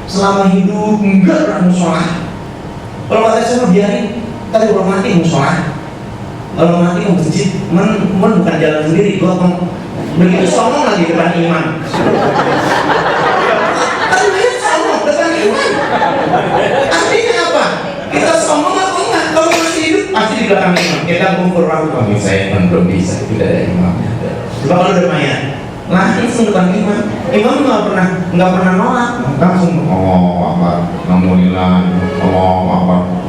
selama hidup enggak pernah musola. Kalau kata saya biarin, tadi kalau mati musola, kalau mati ke masjid, bukan jalan sendiri, gotong. Begitu songong lagi depan imam. Kan lihat songong depan imam. Artinya apa? Kita songong atau enggak? Kalau masih hidup pasti di belakang imam. Kita kumpul ragu kami saya belum bisa, tidak ada imamnya. Coba kalau udah mayat, langsung depan imam. Imam nggak pernah nolak, langsung alhamdulillah,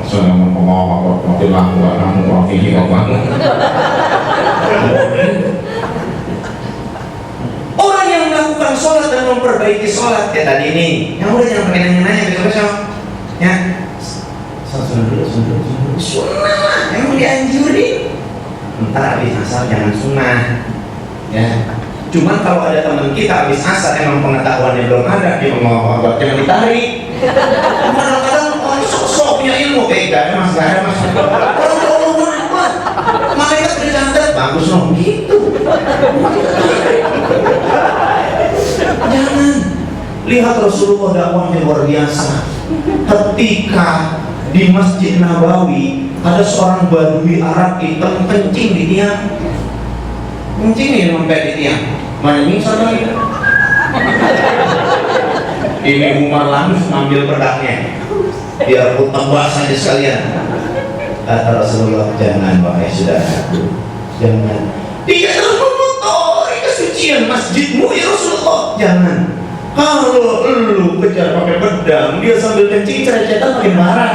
assalamualaikum warahmatullahi wabarakatuh. memperbaiki sholat ya tadi nih. Yang udah jangan pakai nanya-nanya besok-besok. Ya. Sunnah lah, emang dianjurin. Ntar habis asar jangan sunnah. Ya. Cuman kalau ada teman kita habis asar emang pengetahuannya belum ada, dia mau jangan ditarik. Kadang-kadang sok-soknya ilmu beda, mas gak ada mas. Malaikat bercanda bagus loh gitu. Jangan. Lihat Rasulullah dakwahnya luar biasa. Ketika di Masjid Nabawi ada seorang Badui Arab hitam kencing di tiang. Kencing nih sampai di tiang. Mana nyungsar lagi? Ini Umar langsung ngambil pedangnya. Biar aku tebak saja sekalian. Kata Rasulullah, jangan wahai saudaraku, jangan. Dia telah mengotori kesucian masjidmu ya Rasulullah. Jangan. Kalau lu kejar pakai pedang, dia sambil kencing cerecetan makin marah.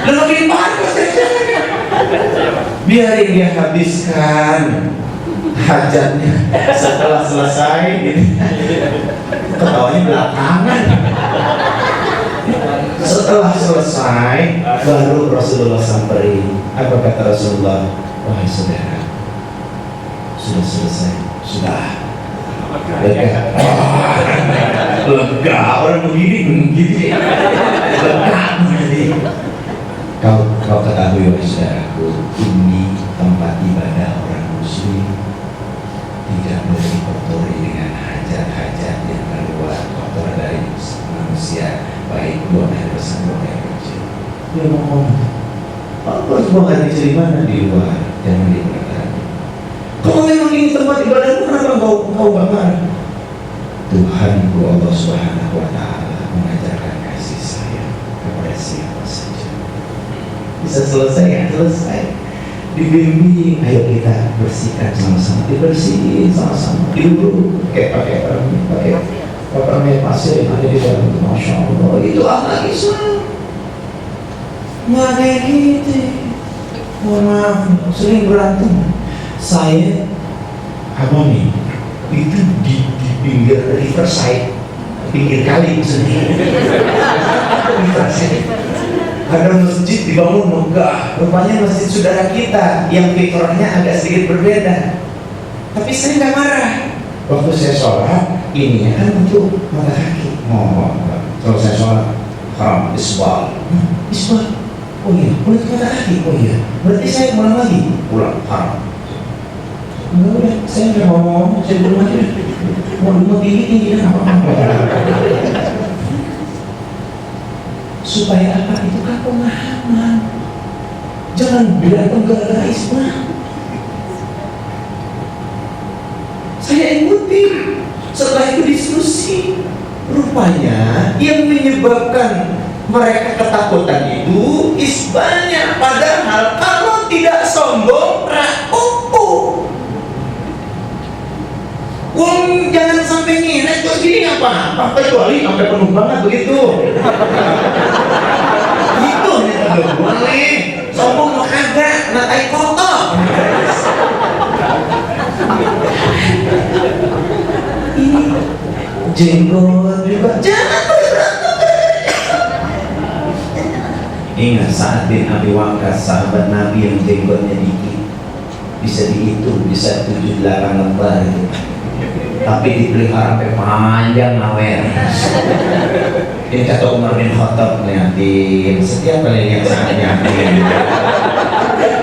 Dan makin marah cerecetannya. Biarin dia habiskan hajatnya. Setelah selesai, ketawanya belakangan. Setelah selesai, baru Rasulullah samperin. Apa kata Rasulullah? Wahai saudara, sudah selesai, sudah. Lega, lega. Orang begini, lega. Kau ketahui wahai saudaraku, ini tempat ibadah orang muslim, tidak boleh dikotori dengan hajat-hajat yang keluar kotor dari manusia, baik buang air besar buang air kecil. Dia ngomong, apa harus buang air kecil di mana? Di luar, jangan di belakang. Kalau memang ini tempat ibadahmu, kenapa kau gak marah? Tuhanku Allah Subhanahu wa Ta'ala mengajarkan kasih sayang kepada siapa saja. Bisa selesai ya? Selesai. Dibimbing, ayo kita bersihkan sama-sama, dibersihin sama-sama, diurut pakai pasir yang ada di dalam itu. Masya Allah, itu akhlak Islam. Nggak kayak gitu. Mohon maaf, sering berantem. Saya abang nih itu di pinggir riverside, pinggir kali maksudnya. Riverside. Ada masjid dibangun megah, rupanya masjid saudara kita yang fitrahnya agak sedikit berbeda. Tapi saya nggak marah. Waktu saya sholat, ini kan untuk mata kaki. Kalau saya sholat, haram isbal. Isbal? Oh iya, untuk mata kaki. Oh iya, berarti saya pulang lagi. Pulang, haram. Udah, saya nggak mau ngomong, saya belum aja. Mau tinggi kan apa-apa. Supaya apa? Itu kan pemahaman. Jangan berantem gara-gara Islam. Saya ikuti. Setelah itu diskusi. Rupanya yang menyebabkan mereka ketakutan itu isbahnya. Padahal kalau tidak sombong, rapuh. Wong jangan sampai nginep terus gini apa kecuali sampai penuh banget begitu. Gitu nih kalau boleh. Sombong mau kagak, nak tai kotor. Ini jenggot juga jangan berantem. Ingat Sa'ad bin Abi Waqqas, sahabat Nabi yang jenggotnya dikit, bisa dihitung, bisa 7-8 lembar itu. Tapi dipelihara sampai panjang ngawer. Ini kata Umar bin Khattab ngeliatin, setiap kali lihat Sa'ad ngeliatin.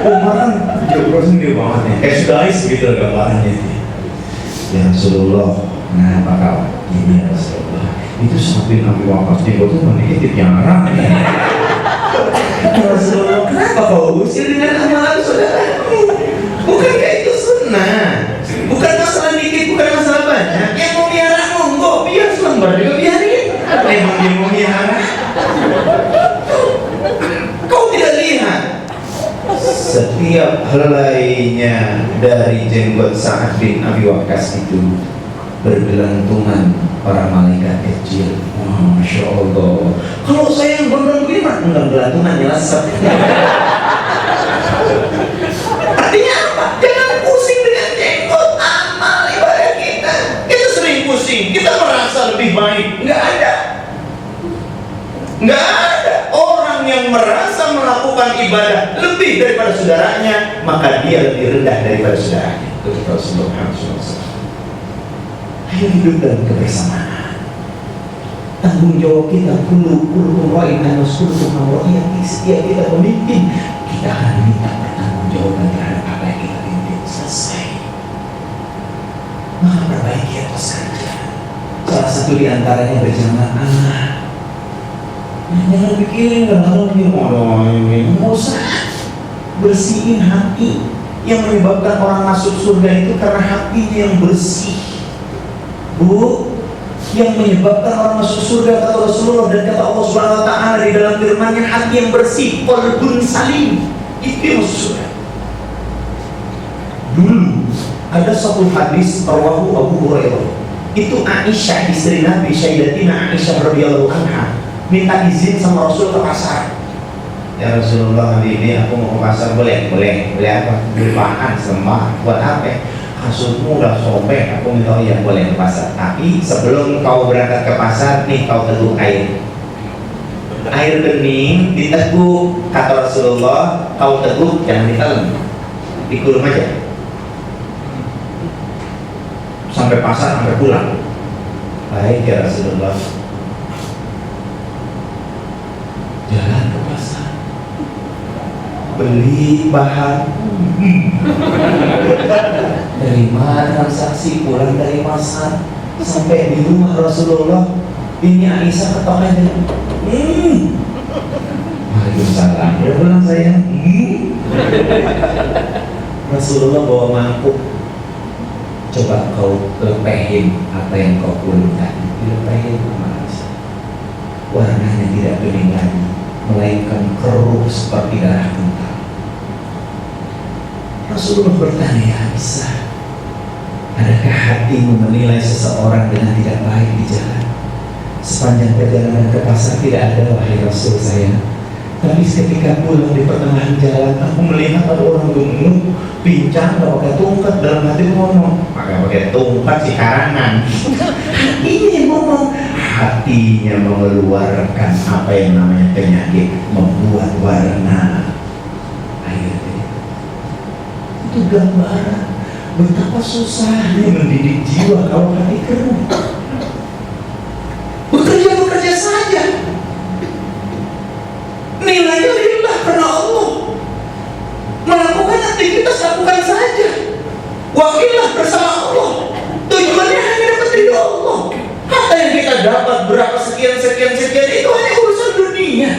Umar kan jauh sendiri banget nih, guys gitu gambarannya. Ya Rasulullah, nah apa kau? Ini Rasulullah, itu sampai Nabi Waqqas jenggotnya menitip yang arah. Rasulullah, kenapa kau usir dengan amalan saudaraku? Bukankah itu sunnah? Bukan masalah dikit, bukan masalah banyak. Yang mau miara monggo, biar selembar juga biarin. Emang dia mau miara? Kau tidak lihat setiap helainya dari jenggot Sa'ad bin Abi Waqqas itu bergelantungan para malaikat kecil. Masya Allah. Kalau saya yang gondrong begini mah enggak gelantungan jelas. Artinya apa? Jangan pusing dengan jenggot, amal ibadah kita pamit. Nggak ada. Nggak ada orang yang merasa melakukan ibadah lebih daripada saudaranya, maka dia lebih rendah daripada saudaranya. Itu Rasulullah SAW. Ayo hidup dalam kebersamaan. Tanggung jawab kita kullukum ra'in wa kullukum ra'in. Setiap kita memimpin, kita akan minta pertanggungjawaban terhadap apa yang kita pimpin. Selesai. Maka perbaiki atau saja. Salah satu di antaranya berjamaah. Jangan pikirin kadang-kadang ini nggak usah. Bersihin hati. Yang menyebabkan orang masuk surga itu karena hatinya yang bersih. Bu, yang menyebabkan orang masuk surga kata Rasulullah dan kata Allah Subhanahu Wa Taala di dalam firman-Nya, hati yang bersih, qalbun salim, itu yang masuk surga. Dulu ada satu hadis rawahu Abu Hurairah. Itu Aisyah istri Nabi Sayyidatina Aisyah radhiyallahu anha minta izin sama Rasul ke pasar. Ya Rasulullah, hari ini aku mau ke pasar, boleh apa? Beli bahan sembah buat apa? Kasurmu udah sobek, aku minta ya boleh ke pasar. Tapi sebelum kau berangkat ke pasar, nih kau teguk air bening, diteguk. Kata Rasulullah, kau teguk jangan ditelan, dikulum aja sampai pasar, sampai pulang. Baik ya Rasulullah. Jalan ke pasar, beli bahan, terima transaksi, pulang dari pasar, sampai di rumah Rasulullah. Ini Aisyah ketoknya Waalaikumsalam. Udah pulang sayang. Rasulullah bawa mangkuk. Coba kau lepehin apa yang kau kulitkan. Dilepehin sama Aisyah. Warnanya tidak bening lagi, melainkan keruh seperti darah kental. Rasulullah bertanya, ya Aisyah, adakah hatimu menilai seseorang dengan tidak baik di jalan? Sepanjang perjalanan ke pasar tidak ada, wahai Rasul saya. Tapi ketika pulang di pertengahan jalan, aku melihat ada orang gemuk, pincang, gak pakai tongkat. Dalam hati ngomong, pakai tongkat si karangan. Hatinya yang ngomong, hatinya mengeluarkan apa yang namanya penyakit, membuat warna air. Itu gambaran betapa susahnya mendidik jiwa kalau hati keruh. Bekerja saja, nilainya lillah karena Allah. Melakukan aktivitas, lakukan saja. Wakillah bersama Allah. Tujuannya hanya dapat ridho Allah. Harta yang kita dapat berapa sekian itu hanya urusan dunia.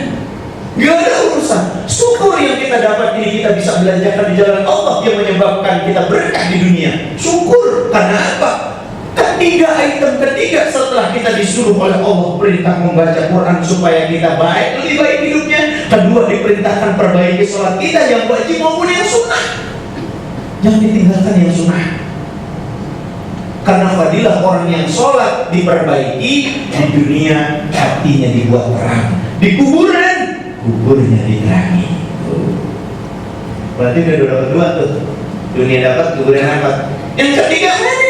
Gak ada urusan. Syukur yang kita dapat ini kita bisa belanjakan di jalan Allah yang menyebabkan kita berkah di dunia. Syukur karena apa? Item ketiga setelah kita disuruh oleh Allah perintah membaca Quran supaya kita lebih baik hidupnya. Kedua, diperintahkan perbaiki sholat kita yang wajib maupun yang sunnah. Jangan ditinggalkan yang sunnah. Karena fadilah orang yang sholat diperbaiki di dunia, hatinya dibuat terang. Di kuburan, kuburnya diterangi. Berarti udah dapat dua tuh. Dunia dapat, kuburan dapat. Yang ketiga mana?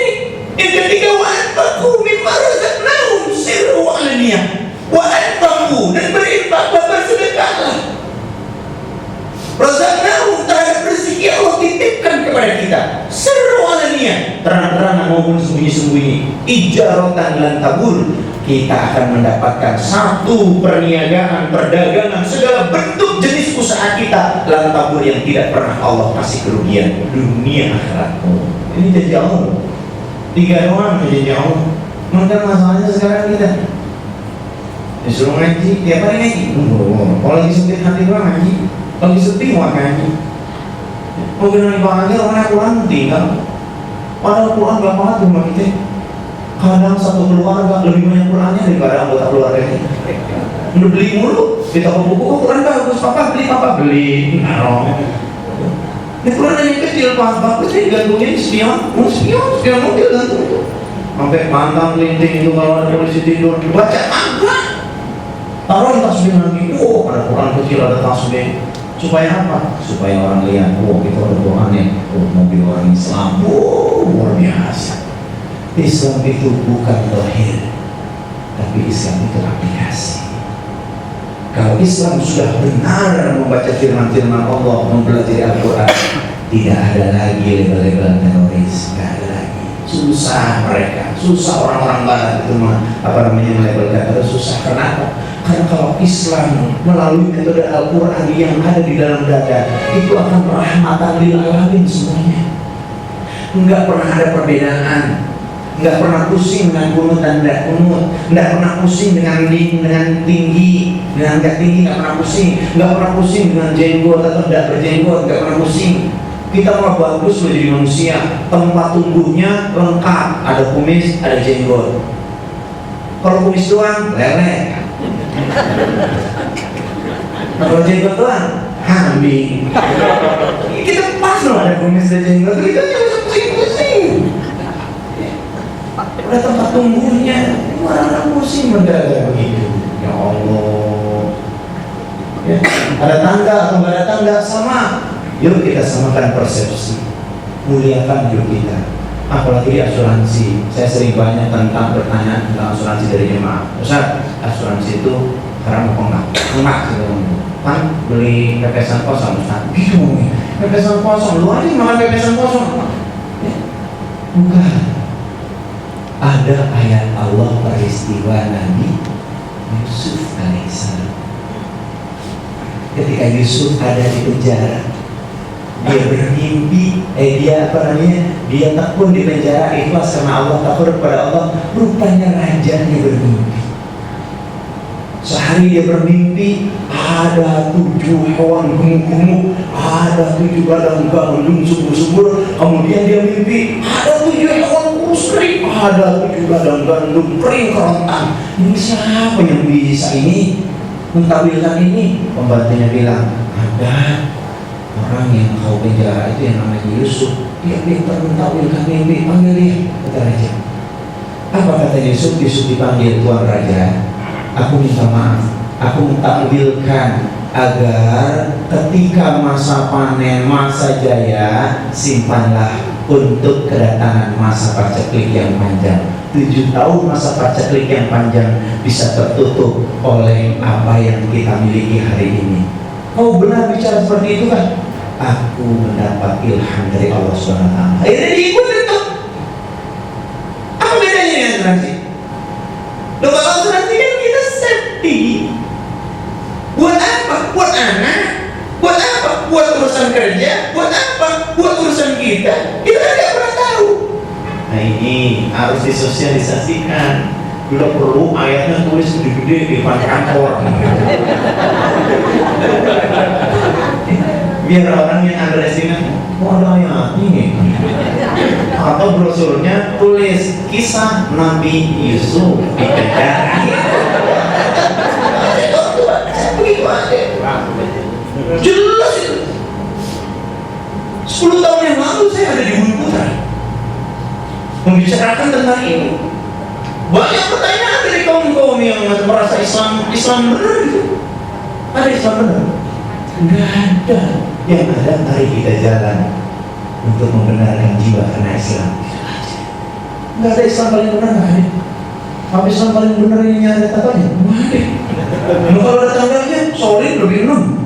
Yang ketiga, wa'anfaqu mimma razaqnahum sirran wa alaniyah. Wa'anfaqu, dan berinfak dan bersedekahlah. Razaqnahum, terhadap rezeki Allah titipkan kepada kita, sirran wa alaniyah, terang-terangan maupun sembunyi-sembunyi. Ijaratan lan tabur, kita akan mendapatkan satu perniagaan, perdagangan, segala bentuk jenis usaha kita lan tabur yang tidak pernah Allah kasih kerugian dunia akhirat. Ini janji Allah. 3 doang janji Allah. Maka masalahnya sekarang kita disuruh ngaji, tiap hari ngaji. Kalau lagi sempit hati doang ngaji, lagi sedih mau ngaji. Mungkin lagi bahagia orang Quran tinggal. Padahal Quran gak banget di rumah kita. Kadang satu keluarga lebih banyak Qurannya daripada anggota keluarganya. Udah beli mulu, di toko buku, oh Quran bagus, papa beli. Nah, ini Quran yang kecil, bagus sih gantungnya spion mobil gantung. Sampai pantang linting itu kalau ada polisi tidur, baca agak. Taruh tasbih lagi, oh ada Quran kecil, ada tasbih. Supaya apa? Supaya orang lihat, oh itu ada Qurannya, oh mobil orang Islam, oh luar biasa. Islam itu bukan lahir, tapi Islam itu aplikasi. Kalau Islam sudah benar membaca firman-firman Allah, mempelajari Al-Quran, tidak ada lagi label-label teroris, tidak ada lagi. Susah mereka, susah orang-orang Barat itu melabelkan teroris, susah. Kenapa? Karena kalau Islam melalui metode Al-Quran yang ada di dalam dada, itu akan rahmatan lil alamin semuanya. Enggak pernah ada perbedaan. Enggak pernah pusing dengan kunut dan tidak kunut. Enggak pernah pusing dengan tinggi, dengan enggak tinggi, enggak pernah pusing. Enggak pernah pusing dengan jenggot atau tidak berjenggot, enggak pernah pusing. Kita malah bagus menjadi manusia. Tempat tumbuhnya lengkap, ada kumis, ada jenggot. Kalau kumis doang, lele. Kalau jenggot doang, kambing. Kita pas loh ada kumis dan jenggot. Kita jangan pusing-pusing. Ada tempat tumbuhnya, mana pusing mendadak begitu. Ya Allah. Ya, ada tangga atau nggak ada tangga sama. Yuk kita samakan persepsi, muliakan hidup kita. Apalagi di asuransi, saya sering banyak pertanyaan tentang asuransi dari jemaah. Ustaz, asuransi itu haram apa enggak? Enggak gitu. Kan beli pepesan kosong, Ustaz. Bingung nih, pepesan kosong, lu aja makan pepesan kosong. Bukan. Ada ayat Allah peristiwa Nabi Yusuf alaihissalam. Ketika Yusuf ada di penjara, dia bermimpi, dia tekun di penjara, ikhlas karena Allah, takut kepada Allah. Rupanya rajanya bermimpi. Sehari dia bermimpi ada 7 hewan gemuk-gemuk, ada 7 ladang gandum subur-subur. Kemudian dia mimpi ada 7 hewan kurus kering, ada 7 ladang gandum kering kerontang. Ini siapa yang bisa ini mentawilkan ini? Pembantunya bilang, ada orang yang kau penjara itu yang namanya Yusuf. Dia pintar mentawilkan mimpi, panggil dia, kata raja. Apa kata Yusuf? Yusuf dipanggil, Tuan Raja, aku minta maaf, aku mentakwilkan agar ketika masa panen, masa jaya, simpanlah untuk kedatangan masa paceklik yang panjang. 7 tahun masa paceklik yang panjang bisa tertutup oleh apa yang kita miliki hari ini. Kau benar bicara seperti itu kan? Aku mendapat ilham dari Allah SWT. Akhirnya diikuti tuh. Apa bedanya dengan asuransi? Loh, kalau asuransi kan kita safety. Buat apa? Buat anak. Buat apa? Buat urusan kerja. Buat apa? Buat urusan kita. Kita kan gak pernah tahu. Nah ini harus disosialisasikan. Bila perlu ayatnya tulis gede-gede di depan kantor. Biar orang yang underestimate, oh ada ayat ini. Atau brosurnya tulis kisah Nabi Yusuf di penjara. Jelas itu. 10 tahun yang lalu saya ada di Bumi Putra membicarakan tentang ini. Banyak pertanyaan dari kaum-kaum yang merasa Islam benar gitu. Ada Islam benar? Enggak ada. Yang ada, mari kita jalan untuk membenarkan jiwa karena Islam. Enggak ada Islam paling benar, enggak ada. Apa Islam paling benar ini ada tatanya? Enggak ada. Kalau ada tangganya, solid lebih 6.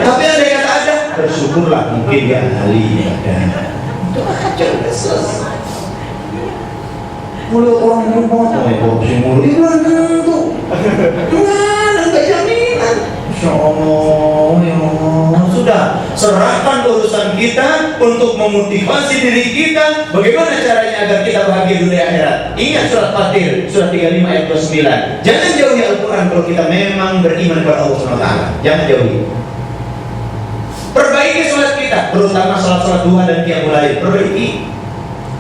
Tapi ada yang ada, bersyukurlah mungkin ya ahli ada. Itu aja udah selesai. Mulai orang yang korupsi mulu, itu belum tentu. Enggak jaminan. Insya Allah, ya Allah. Sudah, serahkan urusan kita untuk memotivasi diri kita. Bagaimana caranya agar kita bahagia dunia akhirat? Ingat surat Fatir, surat 35 ayat 29. Jangan jauhi Al-Quran kalau kita memang beriman kepada Allah SWT. Jangan jauhi. Perbaiki sholat kita, terutama sholat duha dan qiyamul lail. Perbaiki.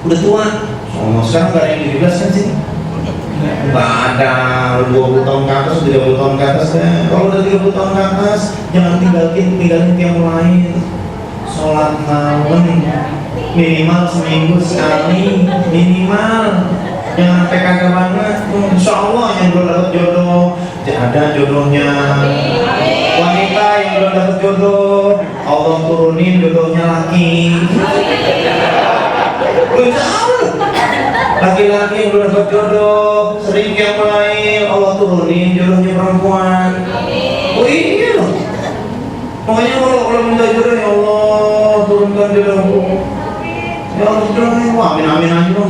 Udah tua, sekarang gak ada yang 17 kan sih? Gak ada 20 tahun ke atas, 30 tahun ke atas ya. Kalau udah 30 tahun ke atas, jangan tinggalin qiyamul lail. Sholat malam minimal seminggu sekali, minimal. Jangan sampai kagak banget. Insya Allah yang belum dapat jodoh, ada jodohnya. Wanita yang belum dapat jodoh, Allah turunin jodohnya laki. Belum tahu. Laki-laki yang belum dapat jodoh, sering yang mulai Allah turunin jodohnya perempuan. Oh iya loh. Pokoknya kalau minta jodoh ya Allah turunkan jodoh. Ya Allah jodohnya, wah amin amin aja dong.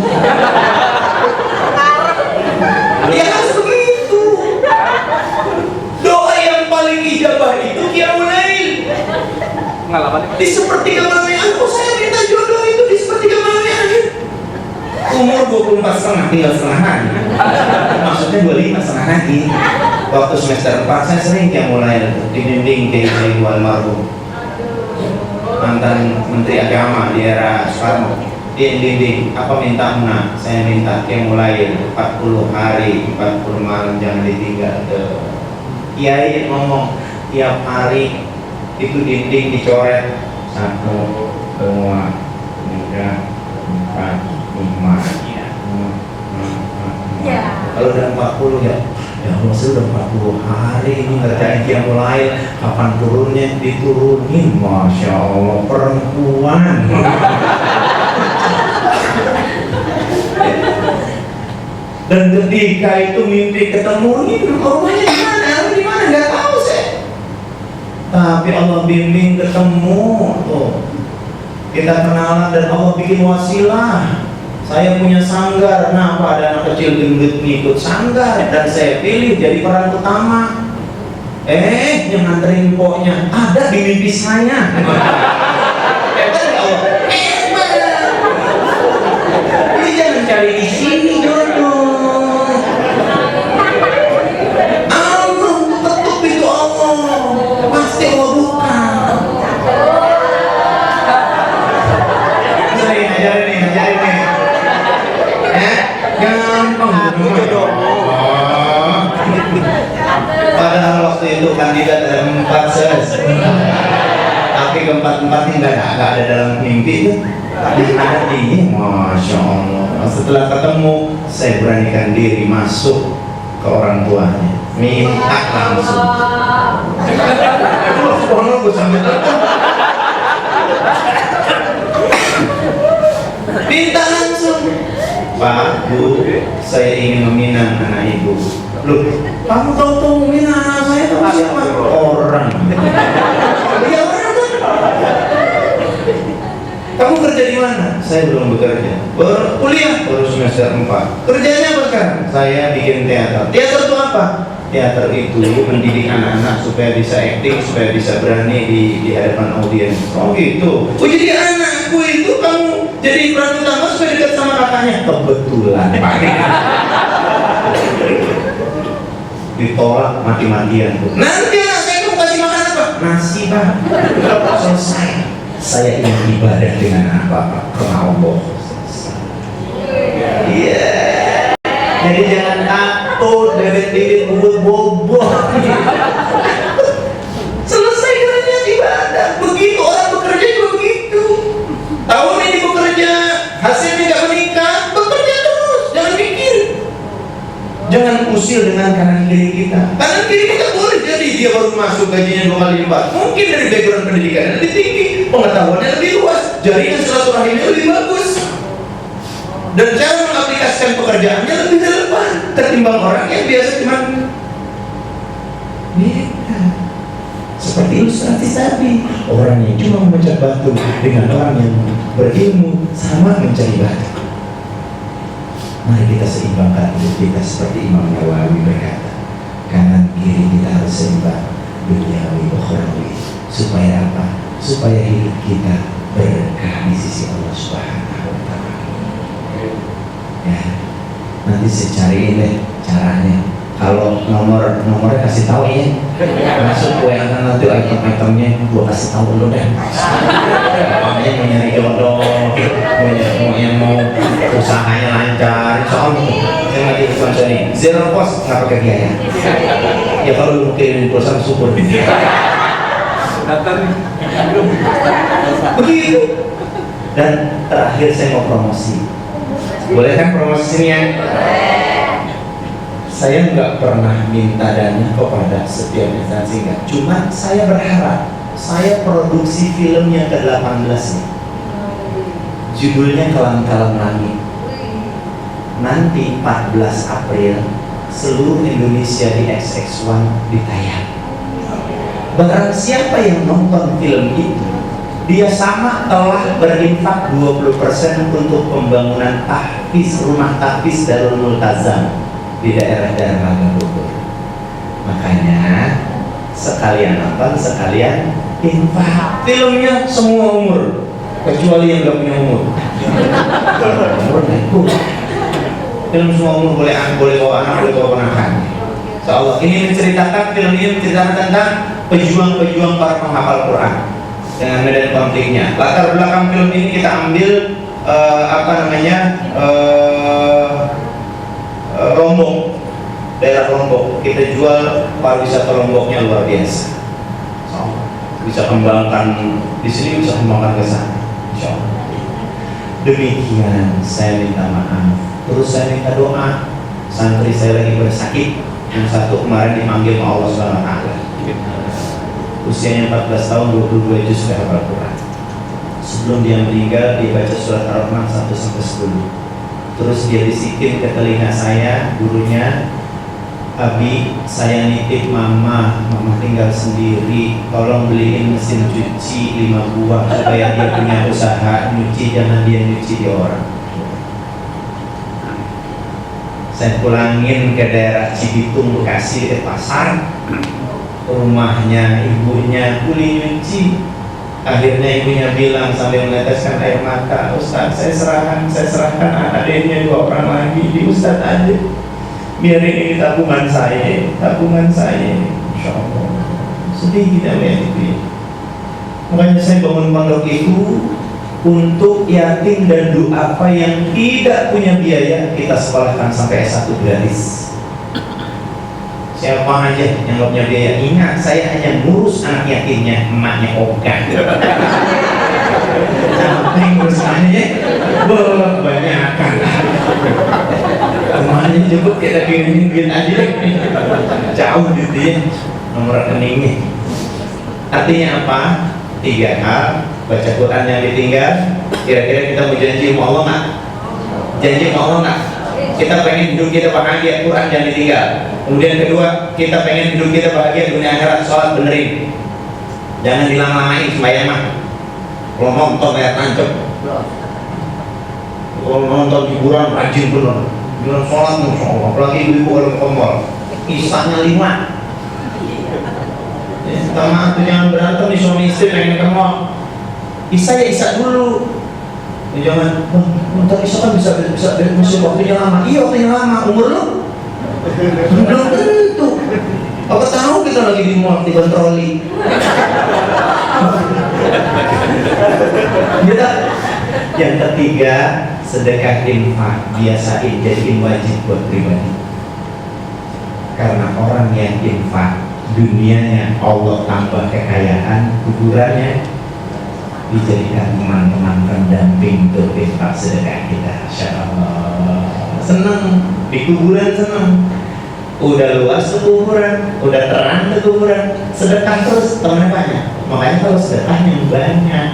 Ya harus begitu. Doa yang paling ijabah itu qiyamul lail. Di sepertiga malam yang akhir, saya minta jodoh itu di sepertiga malam yang akhir. Umur 24,5 tinggal setengah lagi. Maksudnya 25 setengah lagi. Waktu semester 4 saya sering qiyamul lail di dinding Kiai almarhum mantan Menteri Agama di era Soekarno. Di dinding apa minta nak? Saya minta qiyamul lail 40 hari 40 malam jangan ditinggal. Kiai ngomong tiap hari itu dinding dicoret 1, 2, 3, 4, 5 ya. Kalau udah 40 ya Allah sudah 40 hari ini ngerjain qiyamul lail, kapan turunnya? Diturunin, Masya Allah, perempuan. Dan ketika itu mimpi ketemu ini rumahnya di mana nggak tahu saya. Tapi Allah bimbing ketemu tuh. Kita kenalan dan Allah bikin wasilah. Saya punya sanggar, kenapa ada anak kecil gendut ngikut sanggar dan saya pilih jadi peran utama. Yang nganterin poknya ada di mimpi saya. Hebat ya Allah. Ini jangan cari di sini jodoh. Allah ketuk itu Allah. Pasti Allah buka. Saya ngajarin nih. Gampang jodoh. Padahal waktu itu kandidat ada 4 tapi keempat-empatnya nggak ada dalam mimpi itu. Tapi ada di Masya Allah. Setelah ketemu saya beranikan diri masuk ke orang tuanya, minta langsung. Minta langsung. Pak, Bu, saya ingin meminang anak ibu. Loh, kamu tahu meminang anak saya tahu siapa? Orang. Ya orang tuh. Kamu kerja di mana? Saya belum bekerja. Kuliah baru semester 4. Kerjanya apa sekarang? Saya bikin teater. Teater itu apa? Teater itu mendidik anak-anak supaya bisa acting, supaya bisa berani di hadapan audiens. Oh gitu. Oh jadi anakku itu kamu jadi peran utama supaya dekat sama kakaknya. Kebetulan Pak. Ditolak mati-matian tuh. Nanti anak saya mau kasih makan apa? Nasi Pak. Selesai. Saya ingin ibadah dengan apa? Karena Allah. Iya. Jadi jangan takut bebek-bebek bobot. Selesai kerja ibadah. Begitu orang bekerja juga begitu. Tahun ini bekerja, hasilnya nggak menikah, bekerja terus. Jangan mikir. Jangan usil dengan kanan kiri kita. Kanan kiri kita boleh jadi dia baru masuk gajinya 2 kali lipat. Mungkin dari background pendidikannya lebih tinggi, pengetahuannya lebih luas, jaringan silaturahimnya lebih bagus. Dan cara mengaplikasikan pekerjaannya lebih relevan ketimbang orang yang biasa cuma beda. Seperti ilustrasi tadi, orang yang cuma memecah batu dengan orang yang berilmu sama mencari batu. Mari kita seimbangkan hidup kita seperti Imam Nawawi berkata, kanan kiri kita harus seimbang, duniawi ukhrawi. Supaya apa? Supaya hidup kita berkah di sisi Allah Subhanahu wa Ta'ala. Ya, nanti saya cariin deh caranya. Kalau nomornya kasih tahu ya. Masuk gue akan nanti item-itemnya gue kasih tahu dulu deh. Makanya mau nyari jodoh, mau usahanya lancar. Soalnya saya nggak di sponsor nih. Zero cost nggak pakai biaya. Ya kalau lu kirim perusahaan syukur. Begitu. Dan terakhir saya mau promosi. Boleh kan promosinya? Saya nggak pernah minta dana kepada setiap instansi, nggak. Cuma saya berharap saya produksi film yang ke-18 nih, Judulnya Kelam-Kelam Langit. Nanti 14 April seluruh Indonesia di XX1 ditayang. Barang siapa yang nonton film itu, dia sama telah berinfak 20% untuk pembangunan rumah tahfiz Darul Multazam di daerah Darmaga Bogor. Makanya sekalian nonton, sekalian infak. Filmnya semua umur, kecuali yang gak punya umur. Film semua umur, boleh bawa anak, boleh bawa ponakan. Insyaallah ini menceritakan, film ini menceritakan tentang pejuang-pejuang para penghafal Quran dengan medan konfliknya. Latar belakang film ini kita ambil Lombok, daerah Lombok. Kita jual pariwisata Lomboknya luar biasa. Bisa kembangkan di sini, bisa kembangkan ke sana. Insyaallah. Demikian, saya minta maaf. Terus saya minta doa. Santri saya lagi bersakit. Yang satu kemarin dipanggil sama Allah SWT. Usianya 14 tahun, 22 juz sudah hafal Quran. Sebelum dia meninggal, dia baca surat Ar-Rahman 1-10. Terus dia bisikin ke telinga saya, gurunya, Abi, saya nitip mama tinggal sendiri, tolong beliin mesin cuci 5 buah supaya dia punya usaha nyuci, jangan dia nyuci di orang. Saya pulangin ke daerah Cibitung, Bekasi, ke pasar, rumahnya ibunya kuli nyuci. Akhirnya ibunya bilang sambil meneteskan air mata, Ustaz, saya serahkan adiknya 2 orang lagi di Ustaz aja. Biar ini tabungan saya. Insya Allah. Sedih kita lihat itu ya. Makanya saya bangun pondok itu untuk yatim dan duafa yang tidak punya biaya, kita sekolahkan sampai S1 gratis. Siapa aja yang nggak punya biaya, ingat saya hanya ngurus anak yatimnya, emaknya ogah. Sampai ngurus anaknya, kebanyakan. Emaknya jemput kita kirimin duit aja, jauh gitu ya nomor rekeningnya. Artinya apa? 3 hal. Baca Quran yang ditinggal. Kira-kira kita mau janji sama Allah nggak? Janji sama Allah nggak? Kita pengen hidup kita bahagia, Quran yang ditinggal. Kemudian kedua, kita pengen hidup kita bahagia dunia akhirat, sholat benerin. Jangan dilama-lamain sembahyang mah. Kalau nonton kayak tancap, kalau nonton hiburan rajin bener. Bilang sholat Masya Allah, apalagi ibu-ibu orang kompol, isanya 5. Sama tuh jangan berantem nih suami istri pengen ketemu. Isa ya Isa dulu. Jangan, ntar Isa kan bisa masih waktunya lama. Iya waktunya lama, umur lu belum tentu. Apa tahu kita lagi di mall dikontroli. Gitu. Yang ketiga, sedekah infak, biasain jadiin wajib buat pribadi. Karena orang yang infak, dunianya Allah tambah kekayaan, kuburannya dijadikan teman-teman pendamping untuk infak sedekah kita. Insyaallah senang di kuburan, senang. Udah luas tuh kuburan, udah terang tuh kuburan, sedekah terus temannya banyak. Makanya kalau sedekah yang banyak,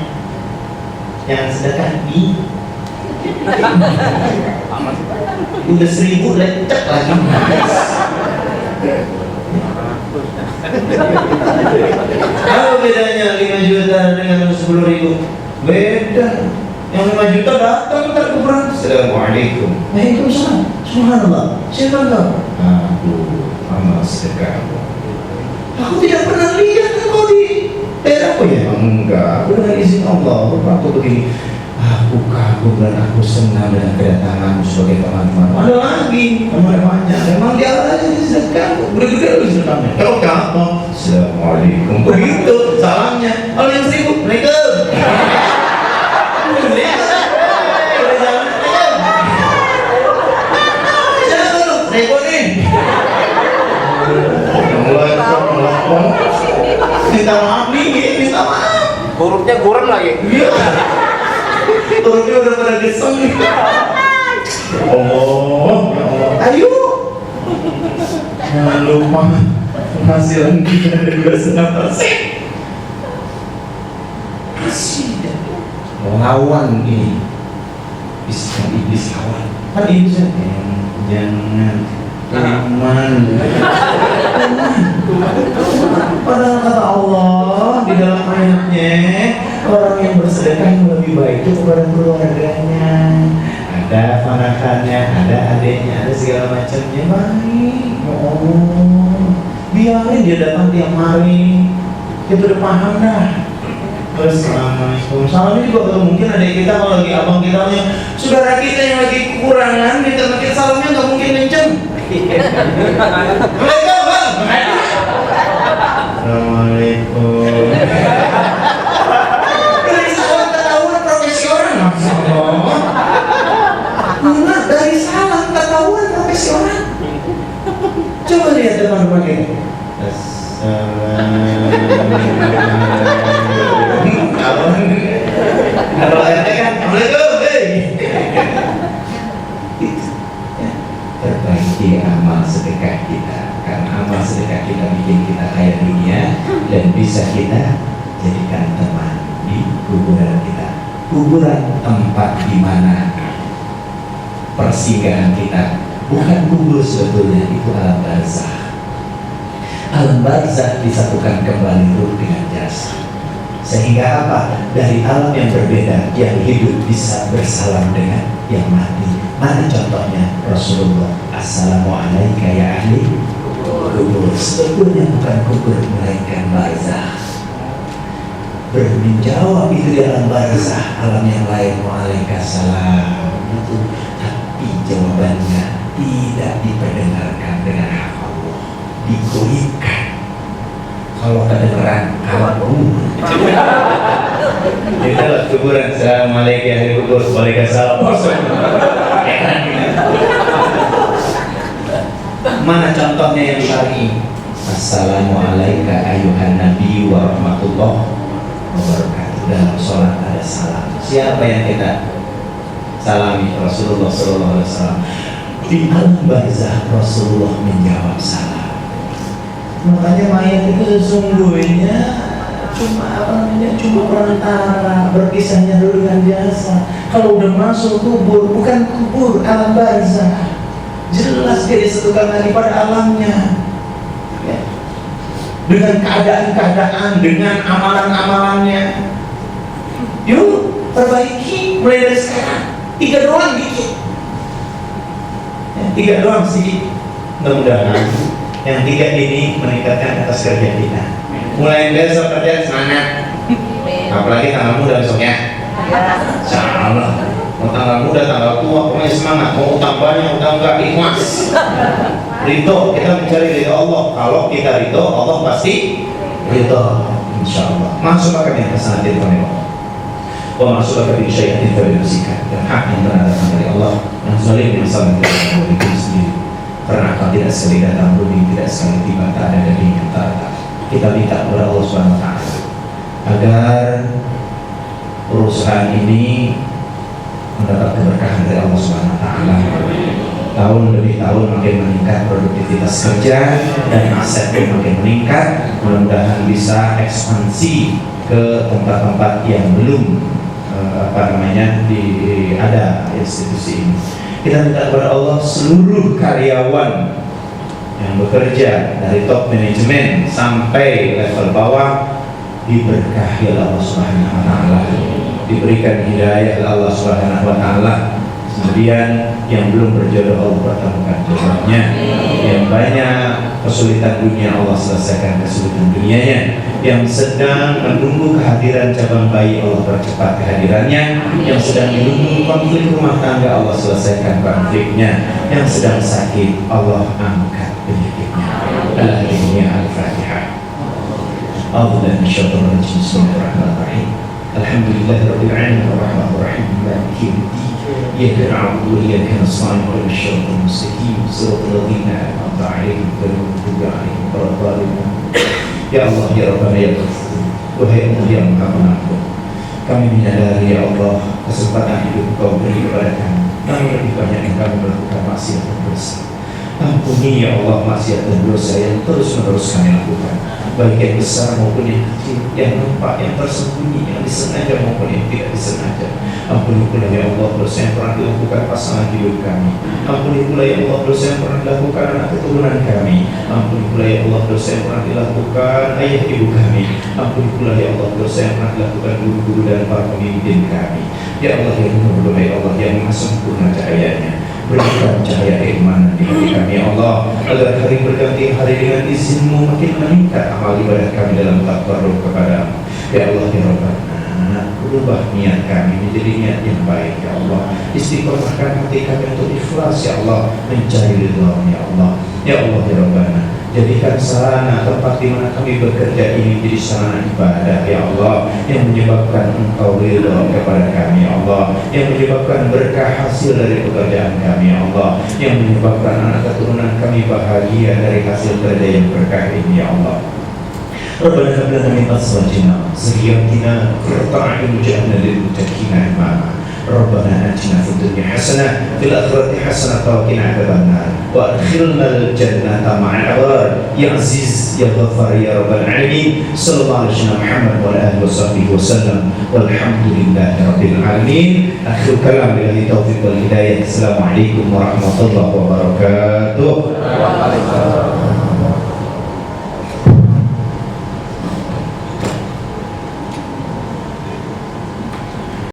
yang sedekah di udah 1000 lecek lagi. Apa bedanya 5 juta dengan 10.000? Beda. Yang 5 juta datang ke kuburan. Assalamualaikum. Waalaikumsalam. Subhanallah. Siapa kau? Aku amal sedekah. Aku tidak pernah lihat kau di daerah apa ya? Enggak. Aku dengan izin Allah. Aku begini. Aku kagum dan aku senang dengan kedatanganmu sebagai teman-teman. Ada lagi, ada banyak. Memang dia aja sedekah, gede-gede sedekahnya. Kalau kamu, Assalamualaikum. Begitu salamnya. Kalau yang 1000, mereka. Siapa lu? Reko nih. Mulai melakon. Minta maaf nih, minta maaf. Hurufnya kurang lagi. Iya. Turunnya udah pada geseng. Allah, ya Allah. Ayo. Jangan lupa penghasilan kita ada 2,5%. Lawan ini Bisikan iblis kawan. Kan iblis jangan aman. Padahal kata Allah di dalam ayatnya, orang yang bersedekah lebih baik itu kepada keluarganya. Ada ponakannya, ada adiknya, ada segala macamnya, baik. Ya Allah, biarin dia datang tiap hari. Kita udah paham dah. Assalamualaikum. Salamnya juga kalau mungkin adik kita, kalau lagi abang kita punya saudara kita yang lagi kekurangan, kita salamnya nggak mungkin kenceng. Mereka bang. Assalamualaikum. Dari salam ketahuan profesi orang. Mana dari salam ketahuan profesi orang. Coba lihat teman-teman ini. Kalau RT kan perbaiki amal sedekah kita, karena amal sedekah kita bikin kita kaya dunia dan bisa kita jadikan teman di kuburan kita. Kuburan tempat di mana persinggahan kita, bukan kubur sebetulnya, itu alam barzah. Alam barzah disatukan kembali ruh dengan jasad. Sehingga apa? Dari alam yang berbeda, yang hidup bisa bersalam dengan yang mati. Mana contohnya? Rasulullah, Assalamualaikum ya ahli kubur. Sebetulnya bukan kubur, melainkan barzah. Bermenjawab itu di alam barzah, alam yang lain, waalaikumsalam. Itu, tapi jawabannya tidak diperdengarkan dengan hak Allah, digoibkan. Kalau kedengeran kamu kita lewat kuburan, Assalamualaikum ya ahli kubur, waalaikumsalam. Mana contohnya yang tadi? Assalamualaikum ayuhan nabi wa rahmatullah wabarakatuh. Dalam sholat ada salam. Siapa yang kita salami? Rasulullah sallallahu alaihi wasallam. Di alam barzah Rasulullah menjawab salam. Makanya mayat itu sesungguhnya cuma perantara, berpisahnya dulu dengan jasad. Kalau udah masuk kubur, bukan kubur, alam barzah. Jelas dia disatukan lagi pada alamnya, ya. Dengan keadaan-keadaan, dengan amalan-amalannya. Yuk perbaiki mulai dari sekarang. 3 doang dikit, ya, 3 doang sedikit. Mudah-mudahan yang 3 ini meningkatkan atas kerja kita. Mulai besok kerja semangat. Apalagi tanggal muda besoknya. Insyaallah. Mau tanggal muda, tanggal tua, pokoknya semangat. Mau utang banyak, utang enggak, ikhlas. Ridho, kita mencari ridho Allah. Kalau kita ridho, Allah pasti ridho. Insyaallah. Masuk akal yang kesana di depan Allah. Wa masuk akal di syaitan terbersihkan. Dan hak yang benar datang dari Allah. Yang zalim yang salah dari diri sendiri. Karena akal tidak sekali datang bumi, tidak sekali tiba, tak ada daging yang tak ada. Kita minta kepada Allah Subhanahu Wa Taala agar perusahaan ini mendapat keberkahan dari Allah Subhanahu Wa Taala. Tahun demi tahun makin meningkat produktivitas kerja dan aset pun makin meningkat. Mudah-mudahan bisa ekspansi ke tempat-tempat yang belum ada institusi ini. Kita minta kepada Allah seluruh karyawan yang bekerja dari top manajemen sampai level bawah diberkahi oleh Allah Subhanahu Wa Taala, diberikan hidayah oleh Allah Subhanahu Wa Taala. Kemudian yang belum berjodoh Allah pertemukan jodohnya, yang banyak kesulitan dunia Allah selesaikan kesulitan dunianya, yang sedang menunggu kehadiran cabang bayi Allah percepat kehadirannya, yang sedang menunggu konflik rumah tangga Allah selesaikan konfliknya, yang sedang sakit Allah angkat penyakitnya. Al-Fatihah. Bismillahirrahmanirrahim. Alhamdulillahirabbil alamin arrahmanir rahim maliki yaumiddin. Iyyaka na'budu wa iyyaka nasta'in ihdinas siratal mustaqim siratal ladzina an'amta 'alaihim ghairil maghdubi 'alaihim waladdallin. Ya Allah ya Rabbana ya Ghafur, wahai Allah yang Maha Pengampun, kami menyadari ya Allah kesempatan hidup Kau beri kepada kami, namun lebih banyak yang kami melakukan maksiat dan dosa. Ampuni Ampuni ya Allah maksiat dan dosa yang terus-menerus kami lakukan, baik yang besar maupun yang kecil, yang nampak, yang tersembunyi, yang disengaja maupun yang tidak disengaja. Ampuni pula ya Allah dosa yang pernah dilakukan pasangan hidup kami. Ampuni pula ya Allah dosa yang pernah dilakukan anak keturunan kami. Ampuni pula ya Allah dosa yang pernah dilakukan ayah ibu kami. Ampuni pula ya Allah dosa yang pernah dilakukan guru-guru dan para pemimpin kami. Ya Allah yang berdoa ya Allah yang maha sempurna cahayanya, berikan cahaya keimanan di hati kami ya Allah, agar hari berganti hari dengan izin-Mu makin meningkat amal ibadah kami dalam takarrub kepadamu. Ya Allah ya Rabbana, ubah niat kami menjadi niat yang baik ya Allah. Istiqomahkan hati kami untuk ikhlas ya Allah, mencari ridha-Mu ya Allah. Ya Allah ya Rabbana, jadikan sarana tempat di mana kami bekerja ini menjadi sarana ibadah ya Allah, yang menyebabkan Engkau ridha kepada kami ya Allah, yang menyebabkan berkah hasil dari pekerjaan kami ya Allah, yang menyebabkan anak keturunan kami bahagia dari hasil kerja yang berkah ini ya Allah. Rabbana hab lana min azwajina zurriyyatina qurrata a'yun waj'alna lil muttaqina imama. Rabbana atina fid dunya hasanah fil akhirati hasanah wa qina adzabannar wa adkhilnal jannata ma'al abrar ya aziz ya ghaffar ya rabbal alamin. Sallallahu alaihi wasallam Muhammad wa ala alihi washabbihi wasallam walhamdulillahi rabbil alamin. Akhir kalam billahi taufiq wal hidayah. Assalamualaikum warahmatullahi wabarakatuh.